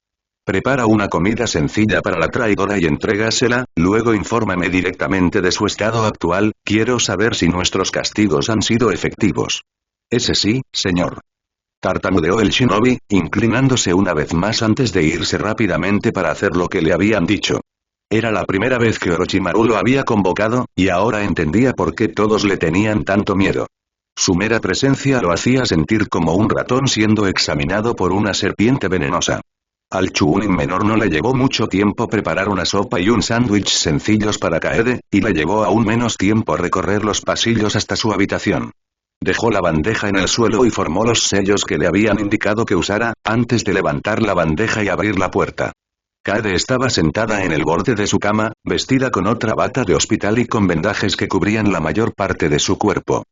Prepara una comida sencilla para la traidora y entrégasela, luego infórmame directamente de su estado actual, quiero saber si nuestros castigos han sido efectivos. Ese sí, señor. Tartamudeó el shinobi, inclinándose una vez más antes de irse rápidamente para hacer lo que le habían dicho. Era la primera vez que Orochimaru lo había convocado, y ahora entendía por qué todos le tenían tanto miedo. Su mera presencia lo hacía sentir como un ratón siendo examinado por una serpiente venenosa. Al Chunin menor no le llevó mucho tiempo preparar una sopa y un sándwich sencillos para Kaede, y le llevó aún menos tiempo recorrer los pasillos hasta su habitación. Dejó la bandeja en el suelo y formó los sellos que le habían indicado que usara, antes de levantar la bandeja y abrir la puerta. Kaede estaba sentada en el borde de su cama, vestida con otra bata de hospital y con vendajes que cubrían la mayor parte de su cuerpo.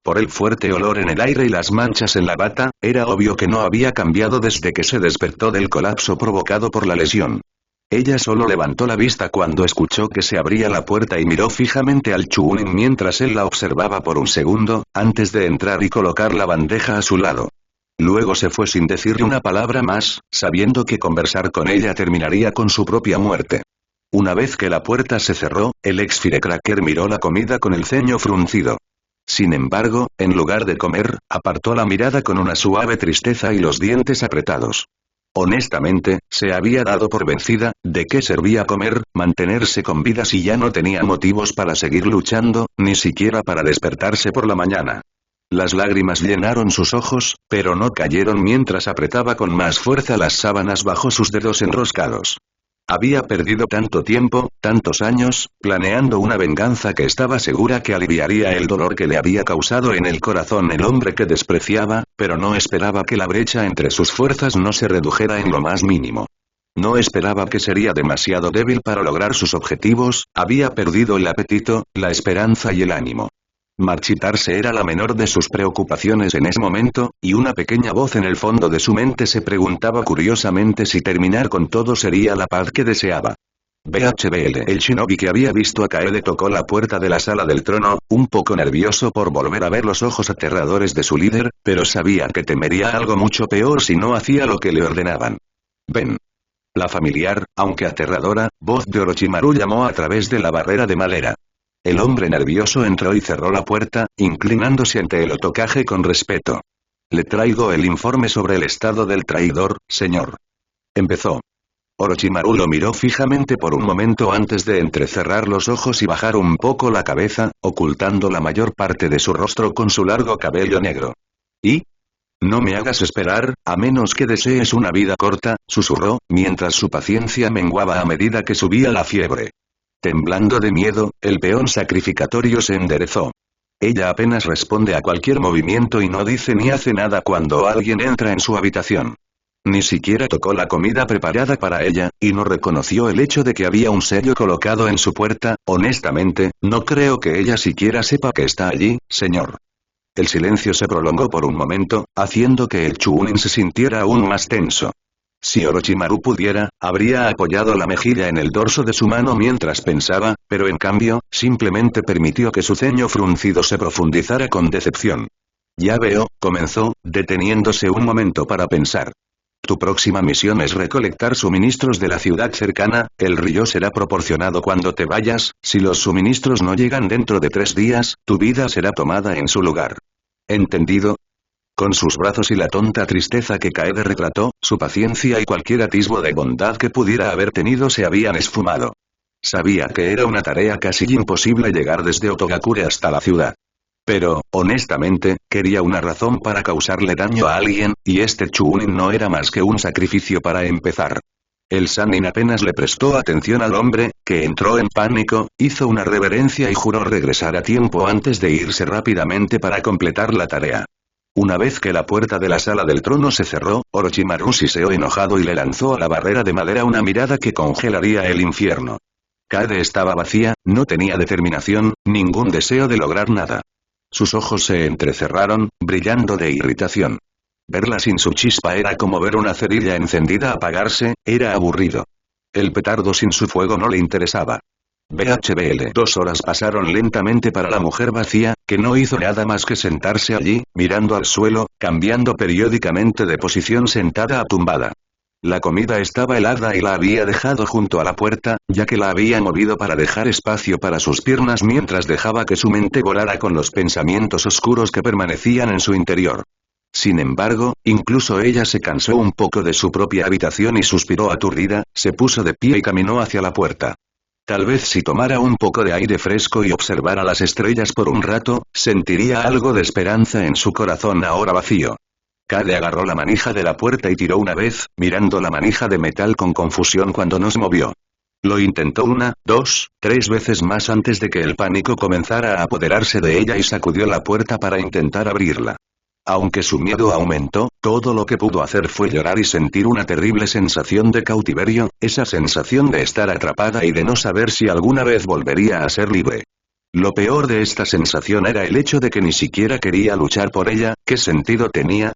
Por el fuerte olor en el aire y las manchas en la bata, era obvio que no había cambiado desde que se despertó del colapso provocado por la lesión. Ella solo levantó la vista cuando escuchó que se abría la puerta y miró fijamente al Chunin mientras él la observaba por un segundo, antes de entrar y colocar la bandeja a su lado. Luego se fue sin decirle una palabra más, sabiendo que conversar con ella terminaría con su propia muerte. Una vez que la puerta se cerró, el ex firecracker miró la comida con el ceño fruncido. Sin embargo, en lugar de comer, apartó la mirada con una suave tristeza y los dientes apretados. Honestamente, se había dado por vencida, ¿de qué servía comer, mantenerse con vida si ya no tenía motivos para seguir luchando, ni siquiera para despertarse por la mañana? Las lágrimas llenaron sus ojos, pero no cayeron mientras apretaba con más fuerza las sábanas bajo sus dedos enroscados. Había perdido tanto tiempo, tantos años, planeando una venganza que estaba segura que aliviaría el dolor que le había causado en el corazón el hombre que despreciaba, pero no esperaba que la brecha entre sus fuerzas no se redujera en lo más mínimo. No esperaba que sería demasiado débil para lograr sus objetivos, había perdido el apetito, la esperanza y el ánimo. Marchitarse era la menor de sus preocupaciones en ese momento, y una pequeña voz en el fondo de su mente se preguntaba curiosamente si terminar con todo sería la paz que deseaba. BHBL. El shinobi que había visto a Kaede tocó la puerta de la sala del trono, un poco nervioso por volver a ver los ojos aterradores de su líder, pero sabía que temería algo mucho peor si no hacía lo que le ordenaban. Ven. La familiar, aunque aterradora, voz de Orochimaru llamó a través de la barrera de madera. El hombre nervioso entró y cerró la puerta, inclinándose ante el Hokage con respeto. Le traigo el informe sobre el estado del traidor, señor. Empezó. Orochimaru lo miró fijamente por un momento antes de entrecerrar los ojos y bajar un poco la cabeza, ocultando la mayor parte de su rostro con su largo cabello negro. ¿Y? No me hagas esperar, a menos que desees una vida corta, susurró, mientras su paciencia menguaba a medida que subía la fiebre. Temblando de miedo, el peón sacrificatorio se enderezó. Ella apenas responde a cualquier movimiento y no dice ni hace nada cuando alguien entra en su habitación. Ni siquiera tocó la comida preparada para ella, y no reconoció el hecho de que había un sello colocado en su puerta. Honestamente, no creo que ella siquiera sepa que está allí, señor. El silencio se prolongó por un momento, haciendo que el Chunin se sintiera aún más tenso. Si Orochimaru pudiera, habría apoyado la mejilla en el dorso de su mano mientras pensaba, pero en cambio, simplemente permitió que su ceño fruncido se profundizara con decepción. Ya veo, comenzó, deteniéndose un momento para pensar. Tu próxima misión es recolectar suministros de la ciudad cercana, el río será proporcionado cuando te vayas, si los suministros no llegan dentro de 3 días, tu vida será tomada en su lugar. ¿Entendido? Con sus brazos y la tonta tristeza que Kaede retrató, su paciencia y cualquier atisbo de bondad que pudiera haber tenido se habían esfumado. Sabía que era una tarea casi imposible llegar desde Otogakure hasta la ciudad. Pero, honestamente, quería una razón para causarle daño a alguien, y este Chunin no era más que un sacrificio para empezar. El Sannin apenas le prestó atención al hombre, que entró en pánico, hizo una reverencia y juró regresar a tiempo antes de irse rápidamente para completar la tarea. Una vez que la puerta de la sala del trono se cerró, Orochimaru siseó enojado y le lanzó a la barrera de madera una mirada que congelaría el infierno. Kaede estaba vacía, no tenía determinación, ningún deseo de lograr nada. Sus ojos se entrecerraron, brillando de irritación. Verla sin su chispa era como ver una cerilla encendida apagarse, era aburrido. El petardo sin su fuego no le interesaba. BHBL. 2 horas pasaron lentamente para la mujer vacía, que no hizo nada más que sentarse allí, mirando al suelo, cambiando periódicamente de posición sentada a tumbada. La comida estaba helada y la había dejado junto a la puerta, ya que la había movido para dejar espacio para sus piernas mientras dejaba que su mente volara con los pensamientos oscuros que permanecían en su interior. Sin embargo, incluso ella se cansó un poco de su propia habitación y suspiró aturdida, se puso de pie y caminó hacia la puerta. Tal vez si tomara un poco de aire fresco y observara las estrellas por un rato, sentiría algo de esperanza en su corazón ahora vacío. Kaede agarró la manija de la puerta y tiró una vez, mirando la manija de metal con confusión cuando no se movió. Lo intentó 1, 2, 3 veces más antes de que el pánico comenzara a apoderarse de ella y sacudió la puerta para intentar abrirla. Aunque su miedo aumentó, todo lo que pudo hacer fue llorar y sentir una terrible sensación de cautiverio, esa sensación de estar atrapada y de no saber si alguna vez volvería a ser libre. Lo peor de esta sensación era el hecho de que ni siquiera quería luchar por ella, ¿qué sentido tenía?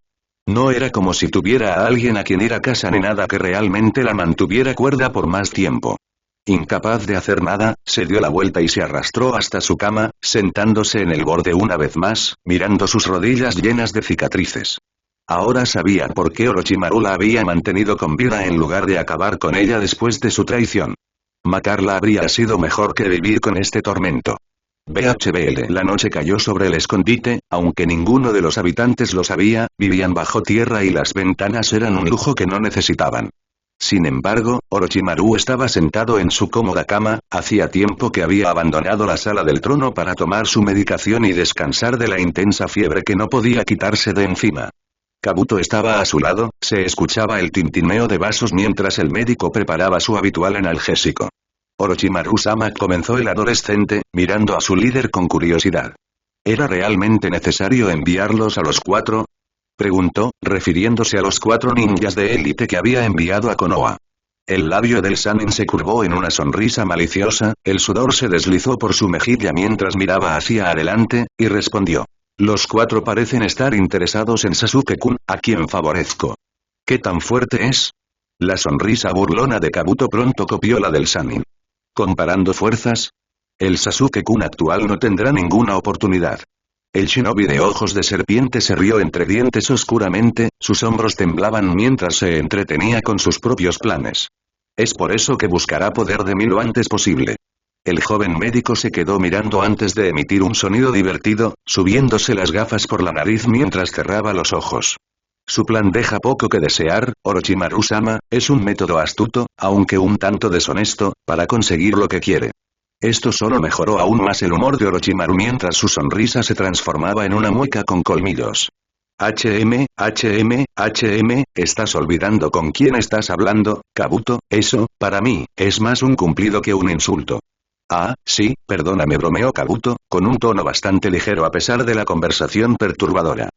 No era como si tuviera a alguien a quien ir a casa ni nada que realmente la mantuviera cuerda por más tiempo. Incapaz de hacer nada, se dio la vuelta y se arrastró hasta su cama, sentándose en el borde una vez más, mirando sus rodillas llenas de cicatrices. Ahora sabía por qué Orochimaru la había mantenido con vida en lugar de acabar con ella después de su traición. Matarla habría sido mejor que vivir con este tormento. BHBL. La noche cayó sobre el escondite, aunque ninguno de los habitantes lo sabía, vivían bajo tierra y las ventanas eran un lujo que no necesitaban. Sin embargo, Orochimaru estaba sentado en su cómoda cama, hacía tiempo que había abandonado la sala del trono para tomar su medicación y descansar de la intensa fiebre que no podía quitarse de encima. Kabuto estaba a su lado, se escuchaba el tintineo de vasos mientras el médico preparaba su habitual analgésico. Orochimaru-sama comenzó el adolescente, mirando a su líder con curiosidad. ¿Era realmente necesario enviarlos a los 4? Preguntó, refiriéndose a los 4 ninjas de élite que había enviado a Konoha. El labio del Sannin se curvó en una sonrisa maliciosa, el sudor se deslizó por su mejilla mientras miraba hacia adelante, y respondió. Los 4 parecen estar interesados en Sasuke-kun, a quien favorezco. ¿Qué tan fuerte es? La sonrisa burlona de Kabuto pronto copió la del Sannin. ¿Comparando fuerzas? El Sasuke-kun actual no tendrá ninguna oportunidad. El shinobi de ojos de serpiente se rió entre dientes oscuramente, sus hombros temblaban mientras se entretenía con sus propios planes. Es por eso que buscará poder de mí lo antes posible. El joven médico se quedó mirando antes de emitir un sonido divertido, subiéndose las gafas por la nariz mientras cerraba los ojos. Su plan deja poco que desear, Orochimaru-sama, es un método astuto, aunque un tanto deshonesto, para conseguir lo que quiere. Esto solo mejoró aún más el humor de Orochimaru mientras su sonrisa se transformaba en una mueca con colmillos. ¿Estás olvidando con quién estás hablando, Kabuto? Eso, para mí, es más un cumplido que un insulto. Ah, sí, perdóname, bromeó Kabuto, con un tono bastante ligero a pesar de la conversación perturbadora.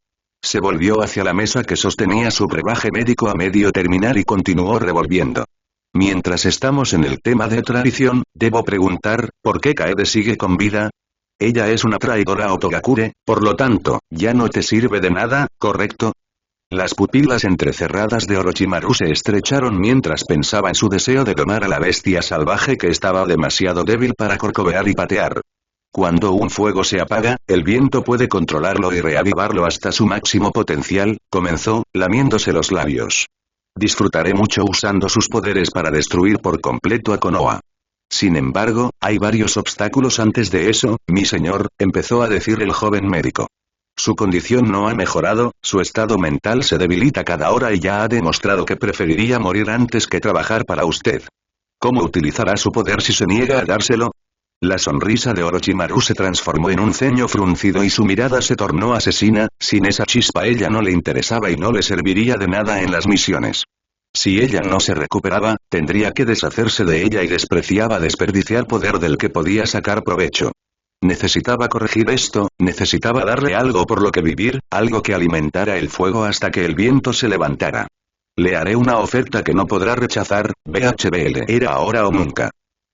Se volvió hacia la mesa que sostenía su brebaje médico a medio terminar y continuó revolviendo. Mientras estamos en el tema de tradición, debo preguntar, ¿por qué Kaede sigue con vida? Ella es una traidora Otogakure, por lo tanto, ya no te sirve de nada, ¿correcto? Las pupilas entrecerradas de Orochimaru se estrecharon mientras pensaba en su deseo de domar a la bestia salvaje que estaba demasiado débil para corcovear y patear. Cuando un fuego se apaga, el viento puede controlarlo y reavivarlo hasta su máximo potencial, comenzó, lamiéndose los labios. Disfrutaré mucho usando sus poderes para destruir por completo a Konoha. Sin embargo, hay varios obstáculos antes de eso, mi señor, empezó a decir el joven médico. Su condición no ha mejorado, su estado mental se debilita cada hora y ya ha demostrado que preferiría morir antes que trabajar para usted. ¿Cómo utilizará su poder si se niega a dárselo? La sonrisa de Orochimaru se transformó en un ceño fruncido y su mirada se tornó asesina, sin esa chispa ella no le interesaba y no le serviría de nada en las misiones. Si ella no se recuperaba, tendría que deshacerse de ella y despreciaba desperdiciar poder del que podía sacar provecho. Necesitaba corregir esto, necesitaba darle algo por lo que vivir, algo que alimentara el fuego hasta que el viento se levantara. Le haré una oferta que no podrá rechazar, BHBL. Era ahora o nunca.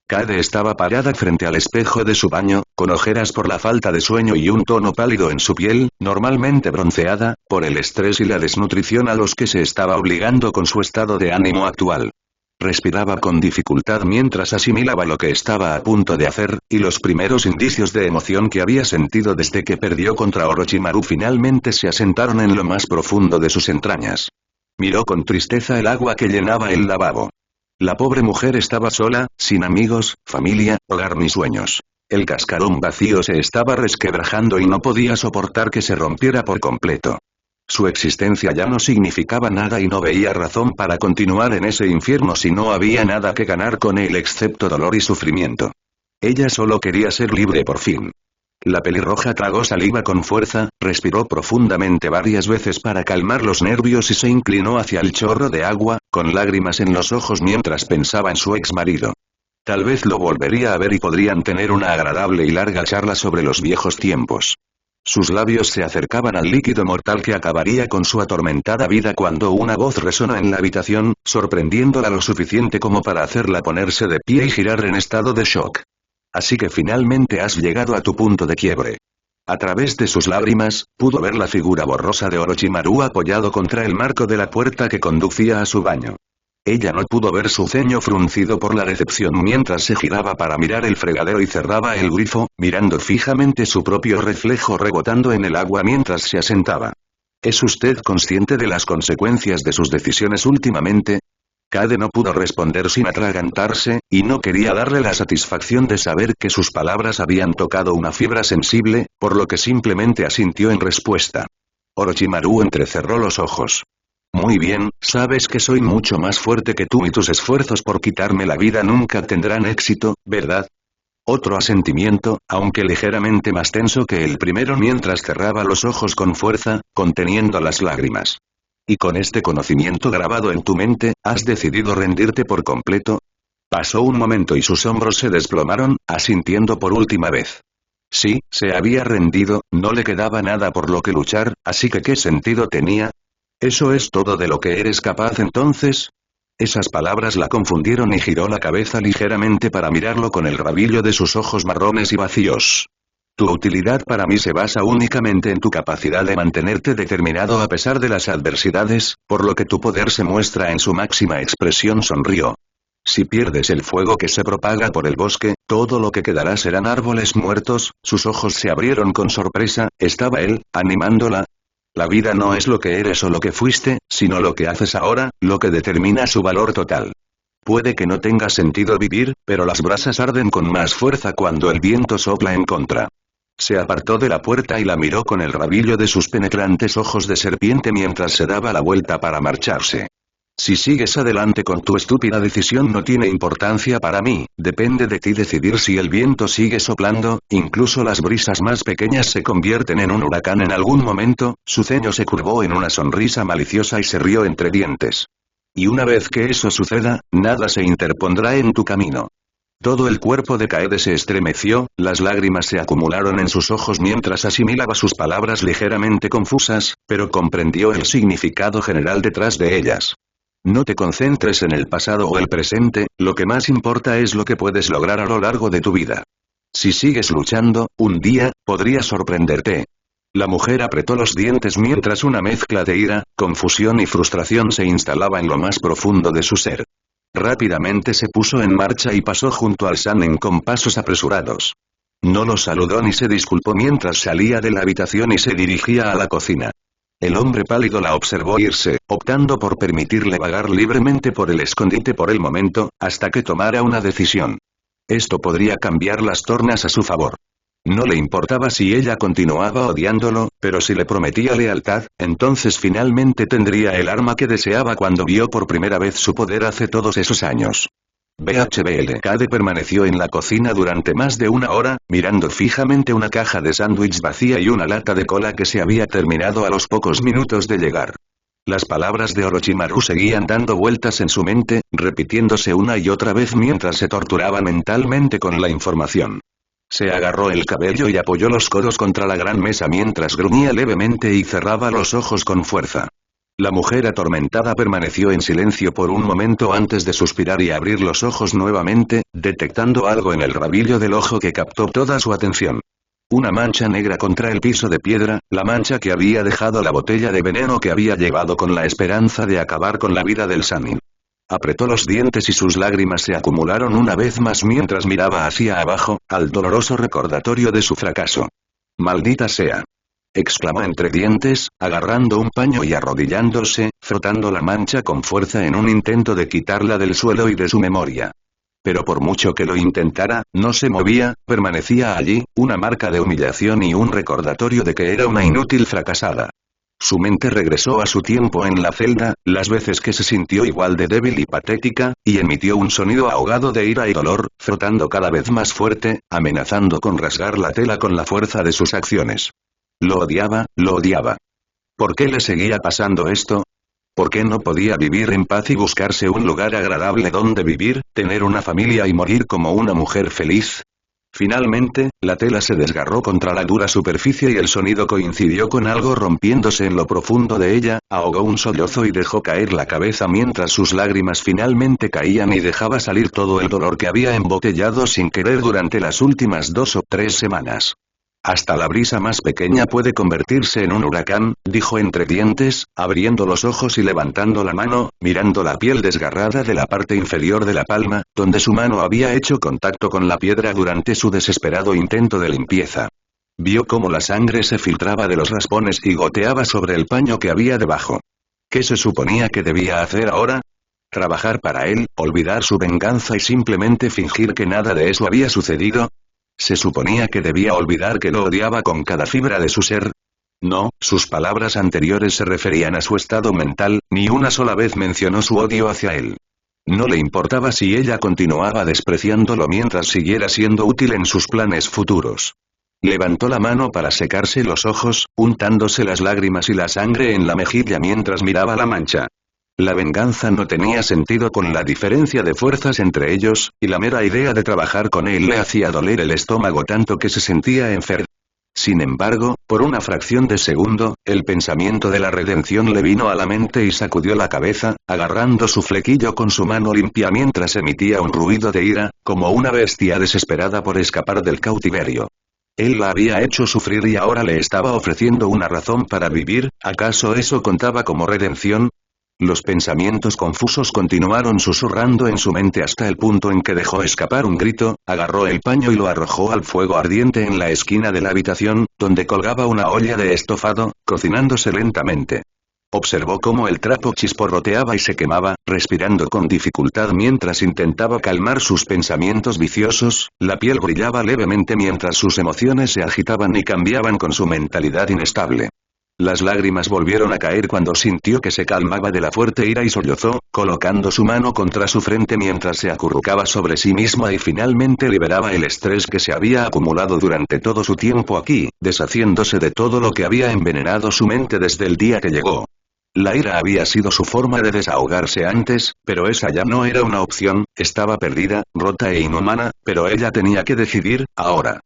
Kade estaba parada frente al espejo de su baño, con ojeras por la falta de sueño y un tono pálido en su piel, normalmente bronceada, por el estrés y la desnutrición a los que se estaba obligando con su estado de ánimo actual. Respiraba con dificultad mientras asimilaba lo que estaba a punto de hacer, y los primeros indicios de emoción que había sentido desde que perdió contra Orochimaru finalmente se asentaron en lo más profundo de sus entrañas. Miró con tristeza el agua que llenaba el lavabo. La pobre mujer estaba sola, sin amigos, familia, hogar ni sueños. El cascarón vacío se estaba resquebrajando y no podía soportar que se rompiera por completo. Su existencia ya no significaba nada y no veía razón para continuar en ese infierno si no había nada que ganar con él excepto dolor y sufrimiento. Ella solo quería ser libre por fin. La pelirroja tragó saliva con fuerza, respiró profundamente varias veces para calmar los nervios y se inclinó hacia el chorro de agua, con lágrimas en los ojos mientras pensaba en su ex marido. Tal vez lo volvería a ver y podrían tener una agradable y larga charla sobre los viejos tiempos. Sus labios se acercaban al líquido mortal que acabaría con su atormentada vida cuando una voz resonó en la habitación, sorprendiéndola lo suficiente como para hacerla ponerse de pie y girar en estado de shock. Así que finalmente has llegado a tu punto de quiebre. A través de sus lágrimas, pudo ver la figura borrosa de Orochimaru apoyado contra el marco de la puerta que conducía a su baño. Ella no pudo ver su ceño fruncido por la decepción mientras se giraba para mirar el fregadero y cerraba el grifo, mirando fijamente su propio reflejo rebotando en el agua mientras se asentaba. ¿Es usted consciente de las consecuencias de sus decisiones últimamente? Kade no pudo responder sin atragantarse, y no quería darle la satisfacción de saber que sus palabras habían tocado una fibra sensible, por lo que simplemente asintió en respuesta. Orochimaru entrecerró los ojos. Muy bien, sabes que soy mucho más fuerte que tú y tus esfuerzos por quitarme la vida nunca tendrán éxito, ¿verdad? Otro asentimiento, aunque ligeramente más tenso que el primero mientras cerraba los ojos con fuerza, conteniendo las lágrimas. Y con este conocimiento grabado en tu mente, ¿has decidido rendirte por completo? Pasó un momento y sus hombros se desplomaron, asintiendo por última vez. Sí, se había rendido, no le quedaba nada por lo que luchar, así que ¿qué sentido tenía? ¿Eso es todo de lo que eres capaz entonces? Esas palabras la confundieron y giró la cabeza ligeramente para mirarlo con el rabillo de sus ojos marrones y vacíos. Tu utilidad para mí se basa únicamente en tu capacidad de mantenerte determinado a pesar de las adversidades, por lo que tu poder se muestra en su máxima expresión, sonrió. Si pierdes el fuego que se propaga por el bosque, todo lo que quedará serán árboles muertos. Sus ojos se abrieron con sorpresa, estaba él, animándola. La vida no es lo que eres o lo que fuiste, sino lo que haces ahora, lo que determina su valor total. Puede que no tenga sentido vivir, pero las brasas arden con más fuerza cuando el viento sopla en contra. Se apartó de la puerta y la miró con el rabillo de sus penetrantes ojos de serpiente mientras se daba la vuelta para marcharse. Si sigues adelante con tu estúpida decisión no tiene importancia para mí, depende de ti decidir si el viento sigue soplando, incluso las brisas más pequeñas se convierten en un huracán en algún momento. Su ceño se curvó en una sonrisa maliciosa y se rió entre dientes. Y una vez que eso suceda, nada se interpondrá en tu camino. Todo el cuerpo de Kaede se estremeció, las lágrimas se acumularon en sus ojos mientras asimilaba sus palabras ligeramente confusas, pero comprendió el significado general detrás de ellas. No te concentres en el pasado o el presente, lo que más importa es lo que puedes lograr a lo largo de tu vida. Si sigues luchando, un día, podría sorprenderte. La mujer apretó los dientes mientras una mezcla de ira, confusión y frustración se instalaba en lo más profundo de su ser. Rápidamente se puso en marcha y pasó junto al Sanen con pasos apresurados. No lo saludó ni se disculpó mientras salía de la habitación y se dirigía a la cocina. El hombre pálido la observó irse, optando por permitirle vagar libremente por el escondite por el momento, hasta que tomara una decisión. Esto podría cambiar las tornas a su favor. No le importaba si ella continuaba odiándolo, pero si le prometía lealtad, entonces finalmente tendría el arma que deseaba cuando vio por primera vez su poder hace todos esos años. BHBL. Cade permaneció en la cocina durante más de una hora, mirando fijamente una caja de sándwich vacía y una lata de cola que se había terminado a los pocos minutos de llegar. Las palabras de Orochimaru seguían dando vueltas en su mente, repitiéndose una y otra vez mientras se torturaba mentalmente con la información. Se agarró el cabello y apoyó los codos contra la gran mesa mientras gruñía levemente y cerraba los ojos con fuerza. La mujer atormentada permaneció en silencio por un momento antes de suspirar y abrir los ojos nuevamente, detectando algo en el rabillo del ojo que captó toda su atención. Una mancha negra contra el piso de piedra, la mancha que había dejado la botella de veneno que había llevado con la esperanza de acabar con la vida del Sannin. Apretó los dientes y sus lágrimas se acumularon una vez más mientras miraba hacia abajo, al doloroso recordatorio de su fracaso. «Maldita sea», exclamó entre dientes, agarrando un paño y arrodillándose, frotando la mancha con fuerza en un intento de quitarla del suelo y de su memoria. Pero por mucho que lo intentara, no se movía, permanecía allí, una marca de humillación y un recordatorio de que era una inútil fracasada. Su mente regresó a su tiempo en la celda, las veces que se sintió igual de débil y patética, y emitió un sonido ahogado de ira y dolor, frotando cada vez más fuerte, amenazando con rasgar la tela con la fuerza de sus acciones. Lo odiaba, lo odiaba. ¿Por qué le seguía pasando esto? ¿Por qué no podía vivir en paz y buscarse un lugar agradable donde vivir, tener una familia y morir como una mujer feliz? Finalmente, la tela se desgarró contra la dura superficie y el sonido coincidió con algo rompiéndose en lo profundo de ella, ahogó un sollozo y dejó caer la cabeza mientras sus lágrimas finalmente caían y dejaba salir todo el dolor que había embotellado sin querer durante las últimas 2 o 3 semanas. Hasta la brisa más pequeña puede convertirse en un huracán, dijo entre dientes, abriendo los ojos y levantando la mano, mirando la piel desgarrada de la parte inferior de la palma, donde su mano había hecho contacto con la piedra durante su desesperado intento de limpieza. Vio cómo la sangre se filtraba de los raspones y goteaba sobre el paño que había debajo. ¿Qué se suponía que debía hacer ahora? ¿Trabajar para él, olvidar su venganza y simplemente fingir que nada de eso había sucedido? ¿Se suponía que debía olvidar que lo odiaba con cada fibra de su ser? No, sus palabras anteriores se referían a su estado mental, ni una sola vez mencionó su odio hacia él. No le importaba si ella continuaba despreciándolo mientras siguiera siendo útil en sus planes futuros. Levantó la mano para secarse los ojos, untándose las lágrimas y la sangre en la mejilla mientras miraba la mancha. La venganza no tenía sentido con la diferencia de fuerzas entre ellos, y la mera idea de trabajar con él le hacía doler el estómago tanto que se sentía enfermo. Sin embargo, por una fracción de segundo, el pensamiento de la redención le vino a la mente y sacudió la cabeza, agarrando su flequillo con su mano limpia mientras emitía un ruido de ira, como una bestia desesperada por escapar del cautiverio. Él la había hecho sufrir y ahora le estaba ofreciendo una razón para vivir, ¿acaso eso contaba como redención? Los pensamientos confusos continuaron susurrando en su mente hasta el punto en que dejó escapar un grito, agarró el paño y lo arrojó al fuego ardiente en la esquina de la habitación, donde colgaba una olla de estofado, cocinándose lentamente. Observó cómo el trapo chisporroteaba y se quemaba, respirando con dificultad mientras intentaba calmar sus pensamientos viciosos, la piel brillaba levemente mientras sus emociones se agitaban y cambiaban con su mentalidad inestable. Las lágrimas volvieron a caer cuando sintió que se calmaba de la fuerte ira y sollozó, colocando su mano contra su frente mientras se acurrucaba sobre sí misma y finalmente liberaba el estrés que se había acumulado durante todo su tiempo aquí, deshaciéndose de todo lo que había envenenado su mente desde el día que llegó. La ira había sido su forma de desahogarse antes, pero esa ya no era una opción, estaba perdida, rota e inhumana, pero ella tenía que decidir, ahora.